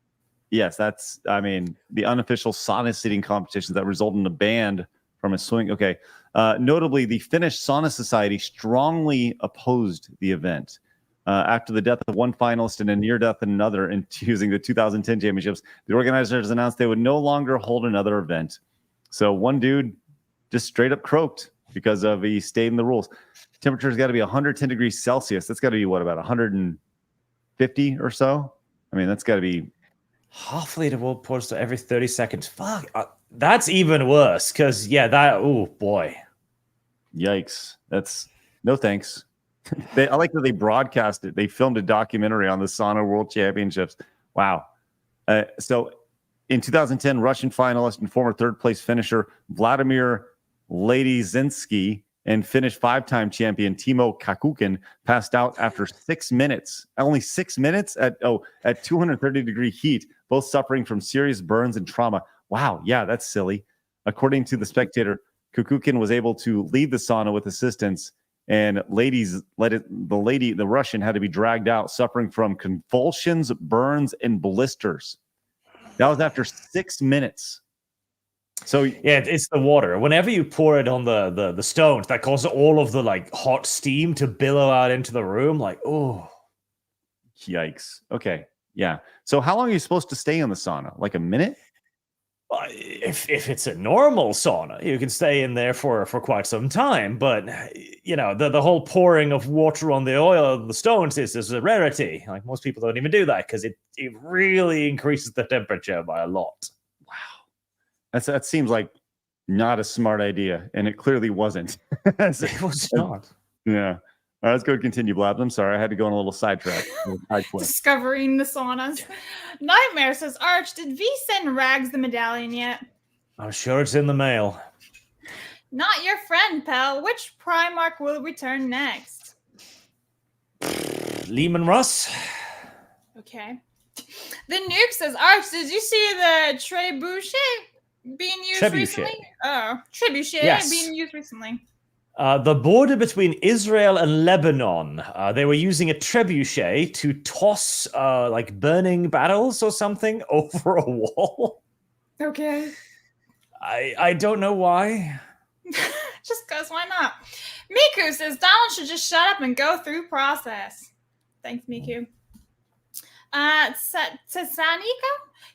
Yes, that's, I mean, the unofficial sauna seating competitions that result in a ban from a swing. Okay. Notably, the Finnish Sauna Society strongly opposed the event. After the death of one finalist and a near death in another in using the 2010 championships, the organizers announced they would no longer hold another event. So one dude just straight up croaked because of he stayed in the rules. Temperature's got to be 110 degrees Celsius. That's got to be what, about 150 or so? I mean, that's got to be half liter world pours every 30 seconds. Fuck, that's even worse. Because oh boy, yikes! That's no thanks. I like that they broadcast it. They filmed a documentary on the Sauna World Championships. Wow. So in 2010, Russian finalist and former third place finisher Vladimir Ladzinski and Finnish five-time champion Timo Kakukin passed out after 6 minutes. Only 6 minutes at 230-degree heat, both suffering from serious burns and trauma. Wow, yeah, that's silly. According to The Spectator, Kakukin was able to leave the sauna with assistance, and the Russian had to be dragged out, suffering from convulsions, burns, and blisters. That was after 6 minutes. So yeah, it's the water. Whenever you pour it on the stones, that causes all of the like hot steam to billow out into the room. Like, oh, yikes. Okay, yeah. So how long are you supposed to stay in the sauna? Like a minute? If it's a normal sauna, you can stay in there for quite some time. But you know, the whole pouring of water on the oil of the stones is a rarity. Like most people don't even do that because it really increases the temperature by a lot. That seems like not a smart idea, and it clearly wasn't. It was not. Yeah. All right, let's go continue, Blabs. I'm sorry, I had to go on a little sidetrack. Discovering the saunas. Nightmare says, Arch, did V send Rags the medallion yet? I'm sure it's in the mail. Not your friend, pal. Which Primarch will return next? Lehman Russ. Okay. The Nuke says, Arch, did you see the trebuchet being used recently? Oh, trebuchet being used recently. The border between Israel and Lebanon, they were using a trebuchet to toss like burning barrels or something over a wall. Okay. I don't know why. Just because, why not? Miku says Donald should just shut up and go through process. Thanks, Miku. Tsanika?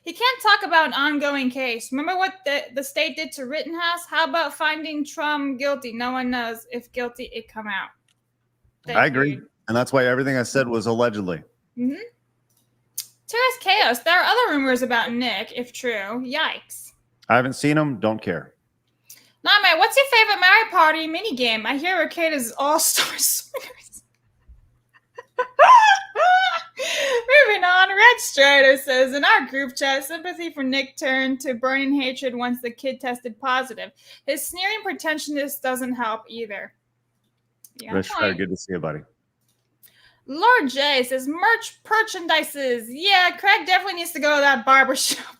He can't talk about an ongoing case. Remember what the state did to Rittenhouse? How about finding Trump guilty? No one knows if guilty it come out. I agree. And that's why everything I said was allegedly. Mm-hmm. Terrace Chaos. There are other rumors about Nick, if true. Yikes. I haven't seen them. Don't care. Nightmare, what's your favorite Mario Party minigame? I hear Rekieta's All-Star Swingers. Moving on, Red Strider says, in our group chat, sympathy for Nick turned to burning hatred once the kid tested positive. His sneering pretentiousness doesn't help either. Yeah, Red Strider, good to see you, buddy. Lord J says, merchandises. Yeah, Craig definitely needs to go to that barber shop.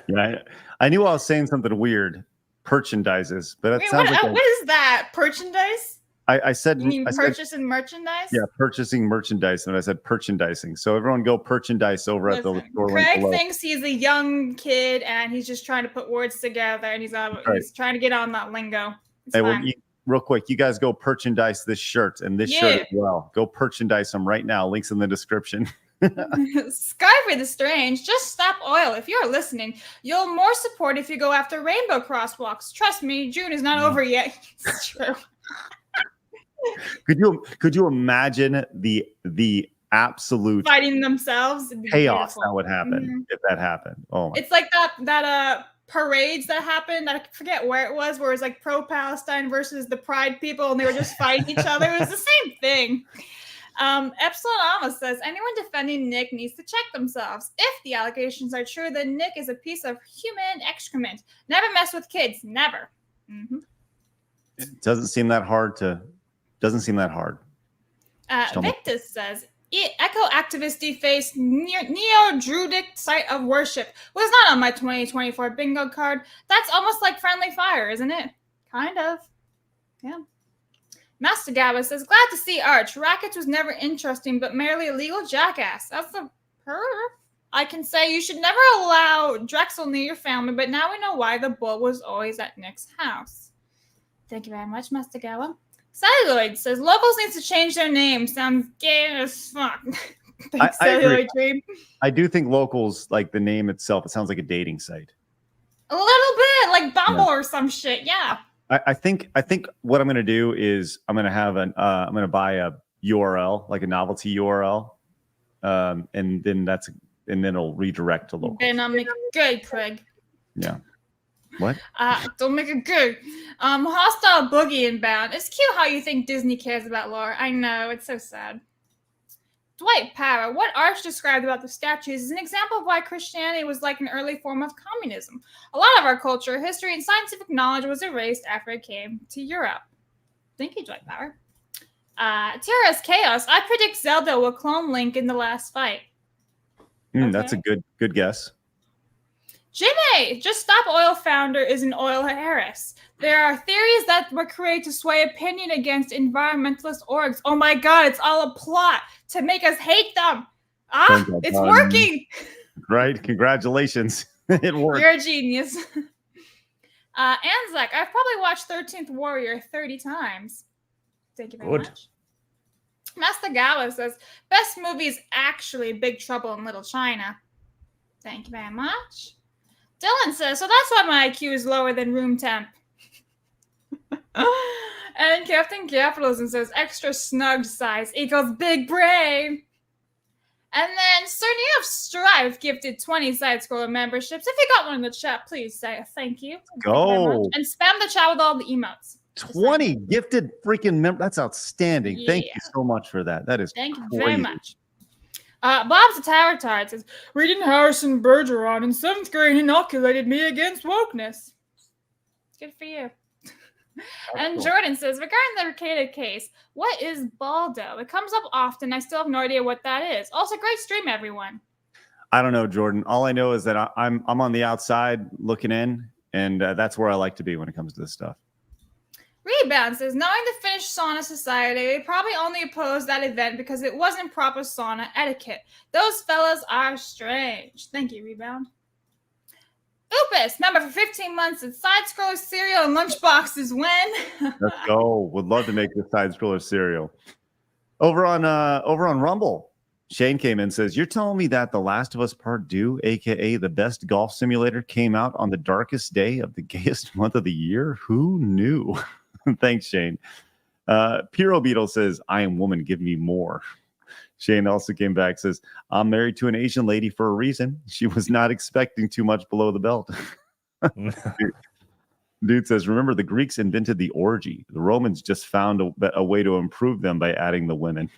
Yeah, I knew I was saying something weird. Merchandises, but it sounds like what is that? Merchandise? I said. You mean I purchasing merchandise? Yeah, purchasing merchandise, and I said merchandising. So everyone go merchandise over at the store. Craig thinks he's a young kid and he's just trying to put words together, and he's trying to get on that lingo. It's fine. Real quick, you guys go merchandise this shirt and this shirt as well. Go merchandise them right now. Links in the description. Skyfree the Strange, just stop oil. If you're listening, you'll more support if you go after rainbow crosswalks. Trust me, June is not over yet. It's true. Could you imagine the absolute fighting themselves? Chaos that would happen if that happened. Oh, it's like that parades that happened. I forget where it was it was like pro-Palestine versus the Pride people, and they were just fighting each other. It was the same thing. Epsilon Alma says, anyone defending Nick needs to check themselves. If the allegations are true, then Nick is a piece of human excrement. Never mess with kids. Never. It doesn't seem that hard. Victus says, Echo activist defaced neo-druidic site of worship was not on my 2024 bingo card. That's almost like friendly fire, isn't it? Kind of. Yeah. Master Gabba says, glad to see Arch. Rackets was never interesting, but merely a legal jackass. That's the perv. I can say you should never allow Drexel near your family, but now we know why the bull was always at Nick's house. Thank you very much, Master Gabba. Celluloid says, locals need to change their name. Sounds gay as fuck. Thanks, Celluloid Dream. I do think locals, like the name itself, it sounds like a dating site. A little bit, like Bumble or some shit, yeah. I think what I'm gonna do is I'm gonna buy a URL, like a novelty URL, and then it'll redirect to local. Then I'll make it good, Craig. Yeah. What? Don't make it good. Hostile Boogie Inbound. It's cute how you think Disney cares about lore. I know, it's so sad. Dwight Power, what Arch described about the statues is an example of why Christianity was like an early form of communism. A lot of our culture, history, and scientific knowledge was erased after it came to Europe. Thank you, Dwight Power. Terra's Chaos, I predict Zelda will clone Link in the last fight. Okay. That's a good guess. Jimmy, Just Stop Oil founder is an oil heiress. There are theories that were created to sway opinion against environmentalist orgs. Oh my God, it's all a plot to make us hate them. It's working. Right, congratulations. It worked. You're a genius. Anzac, I've probably watched 13th Warrior 30 times. Thank you very much. Master Gala says, best movie is actually Big Trouble in Little China. Thank you very much. Dylan says, so that's why my IQ is lower than room temp. And Captain Capitalism says, extra snug size equals big brain. And then Cerny of Strife gifted 20 side-scroller memberships. If you got one in the chat, please say a thank you. Go. And spam the chat with all the emotes. 20 gifted freaking members. That's outstanding. Yeah. Thank you so much for that. That is Thank you very much. Bob's the Tower Tard says, reading Harrison Bergeron in 7th grade inoculated me against wokeness. Good for you. And cool. Jordan says, regarding the Rekieta case, what is Baldo? It comes up often. I still have no idea what that is. Also, great stream, everyone. I don't know, Jordan. All I know is that I'm on the outside looking in, and that's where I like to be when it comes to this stuff. Rebound says, knowing the Finnish sauna society, they probably only opposed that event because it wasn't proper sauna etiquette. Those fellas are strange. Thank you, Rebound. Upus, member for 15 months at side-scroller cereal and lunchboxes when? Let's go. Would love to make this side-scroller cereal. Over on Rumble, Shane came in and says, you're telling me that The Last of Us Part 2, a.k.a. the best golf simulator, came out on the darkest day of the gayest month of the year? Who knew? Thanks, Shane. Piro Beetle says, I am woman, give me more. Shane also came back, says, I'm married to an Asian lady for a reason. She was not expecting too much below the belt. Dude says, remember, the Greeks invented the orgy. The Romans just found a way to improve them by adding the women.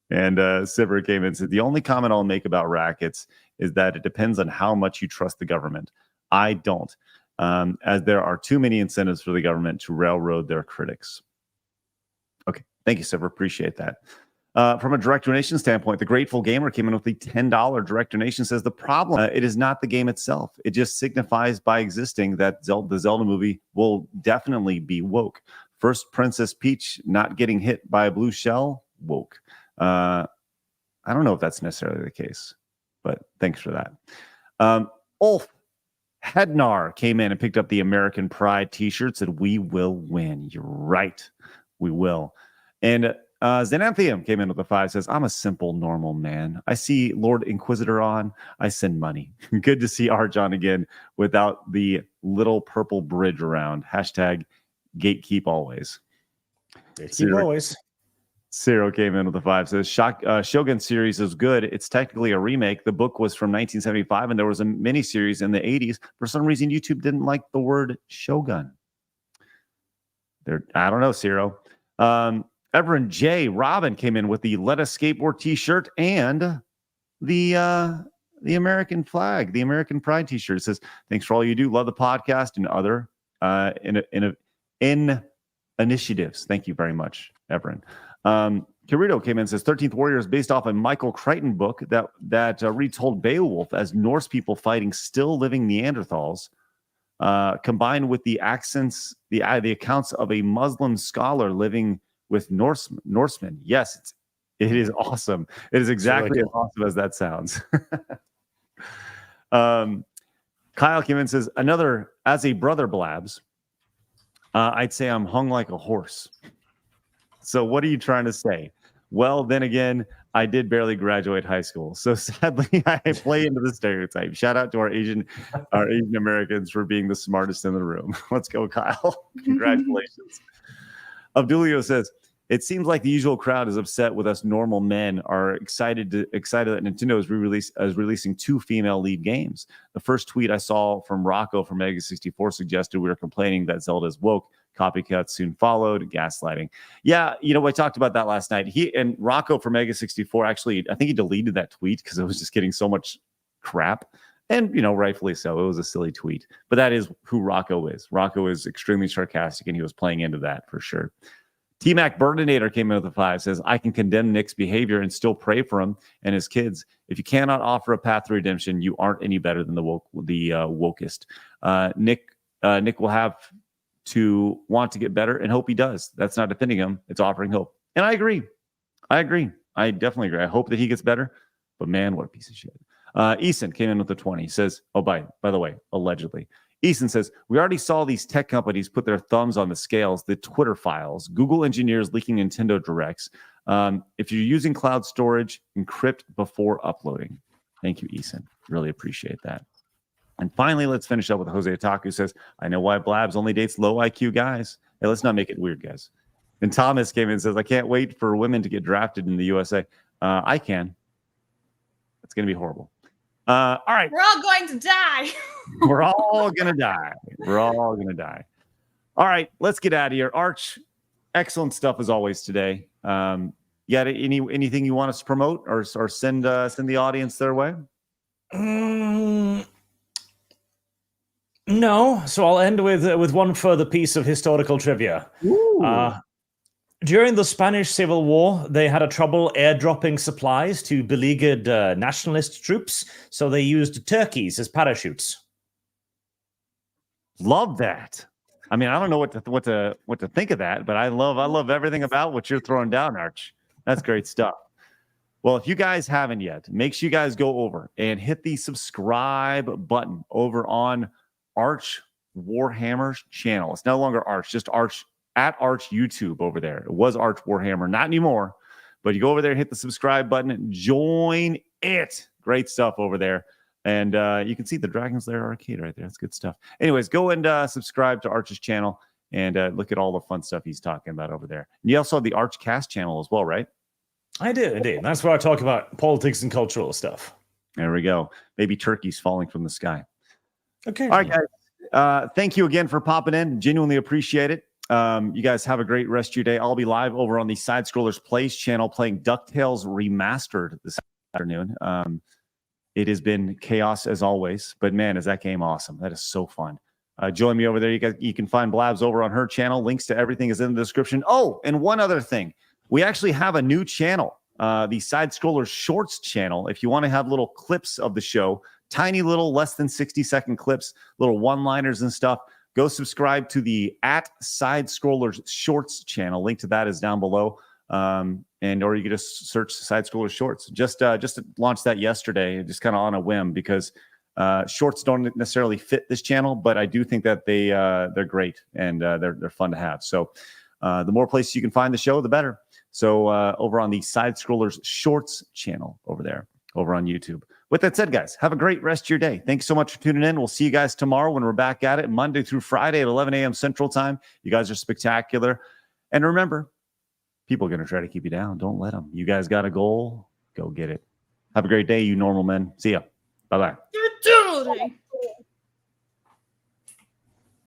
And Sibber came in and said, the only comment I'll make about rackets is that it depends on how much you trust the government. I don't, as there are too many incentives for the government to railroad their critics. Okay, thank you, Sibber. Appreciate that. From a direct donation standpoint, the Grateful Gamer came in with the $10 direct donation, says the problem, it is not the game itself. It just signifies by existing that the Zelda movie will definitely be woke. First Princess Peach not getting hit by a blue shell, woke. I don't know if that's necessarily the case, but thanks for that. Ulf Hednar came in and picked up the American Pride t-shirt, said, we will win. You're right. We will. And Xenanthium came in with a 5, says, I'm a simple, normal man. I see Lord Inquisitor on. I send money. Good to see Arjon again without the little purple bridge around. Hashtag gatekeep always. Gatekeep always. Cyril came in with a 5, says, Shogun series is good. It's technically a remake. The book was from 1975, and there was a miniseries in the 80s. For some reason, YouTube didn't like the word Shogun. I don't know, Cyril. Everin J. Robin came in with the Let Us Skateboard t-shirt and the American flag, the American Pride t-shirt. It says, thanks for all you do. Love the podcast and other initiatives. Thank you very much, Everin. Kirito came in and says 13th Warrior is based off a Michael Crichton book that retold Beowulf as Norse people fighting still living Neanderthals, combined with the accounts of a Muslim scholar living with Norsemen. Yes, it is awesome. It is exactly as awesome as that sounds. Kyle came in and says, as a brother Blabs, I'd say I'm hung like a horse. So what are you trying to say? Well, then again, I did barely graduate high school. So sadly, I play into the stereotype. Shout out to our Asian Americans for being the smartest in the room. Let's go, Kyle. Congratulations. Abdulio says, it seems like the usual crowd is upset with us normal men are excited that Nintendo is releasing 2 female lead games. The first tweet I saw from Rocco from Mega 64 suggested we were complaining that Zelda is woke. Copycats soon followed, gaslighting. Yeah, I talked about that last night. He and Rocco from Mega 64 actually, I think he deleted that tweet because it was just getting so much crap. And, rightfully so. It was a silly tweet. But that is who Rocco is. Rocco is extremely sarcastic, and he was playing into that for sure. T-Mac Burninator came in with a 5, says, I can condemn Nick's behavior and still pray for him and his kids. If you cannot offer a path to redemption, you aren't any better than the wokest. Nick will have to want to get better and hope he does. That's not defending him. It's offering hope. And I agree. I definitely agree. I hope that he gets better. But man, what a piece of shit. Eason came in with a 20. He says, by the way, allegedly. Eason says, we already saw these tech companies put their thumbs on the scales, the Twitter files, Google engineers leaking Nintendo Directs. If you're using cloud storage, encrypt before uploading. Thank you, Eason. Really appreciate that. And finally, let's finish up with Jose Otaku says, I know why Blabs only dates low IQ guys. Hey, let's not make it weird, guys. And Thomas came in and says, I can't wait for women to get drafted in the USA. I can. It's going to be horrible. All right. We're all going to die. We're all going to die. We're all going to die. All right. Let's get out of here. Arch, excellent stuff as always today. You got anything you want us to promote or send the audience their way? No. So I'll end with one further piece of historical trivia. During the Spanish Civil War, they had trouble airdropping supplies to beleaguered nationalist troops, so they used turkeys as parachutes. Love that. I mean, I don't know what to think of that, but I love everything about what you're throwing down, Arch. That's great stuff. Well, if you guys haven't yet, make sure you guys go over and hit the subscribe button over on Arch Warhammer's channel. It's no longer Arch, just Arch at Arch YouTube over there. It was Arch Warhammer, not anymore. But you go over there and hit the subscribe button and join it. Great stuff over there. And you can see the Dragon's Lair arcade right there. That's good stuff. Anyways, go and subscribe to Arch's channel and look at all the fun stuff he's talking about over there. And you also have the Arch Cast channel as well, right? I do, indeed. That's where I talk about politics and cultural stuff. There we go. Maybe turkeys falling from the sky. Okay. All right, guys. Thank you again for popping in. Genuinely appreciate it. You guys have a great rest of your day. I'll be live over on the Side Scrollers Plays channel playing DuckTales Remastered this afternoon. It has been chaos as always, but man, is that game awesome. That is so fun. Join me over there. You can find Blabs over on her channel. Links to everything is in the description. Oh, and one other thing. We actually have a new channel, the Side Scrollers Shorts channel. If you want to have little clips of the show, tiny little less than 60-second clips, little one-liners and stuff, go subscribe to the @Side Scrollers Shorts channel. Link to that is down below. Or you can just search Side Scrollers Shorts. Just launched that yesterday, just kind of on a whim, because shorts don't necessarily fit this channel, but I do think that they're great and they're fun to have. So the more places you can find the show, the better. So over on the Side Scrollers Shorts channel over there, over on YouTube. With that said, guys, have a great rest of your day. Thanks so much for tuning in. We'll see you guys tomorrow when we're back at it, Monday through Friday at 11 a.m. Central Time. You guys are spectacular. And remember, people are going to try to keep you down. Don't let them. You guys got a goal. Go get it. Have a great day, you normal men. See ya. Bye-bye. You're doodling.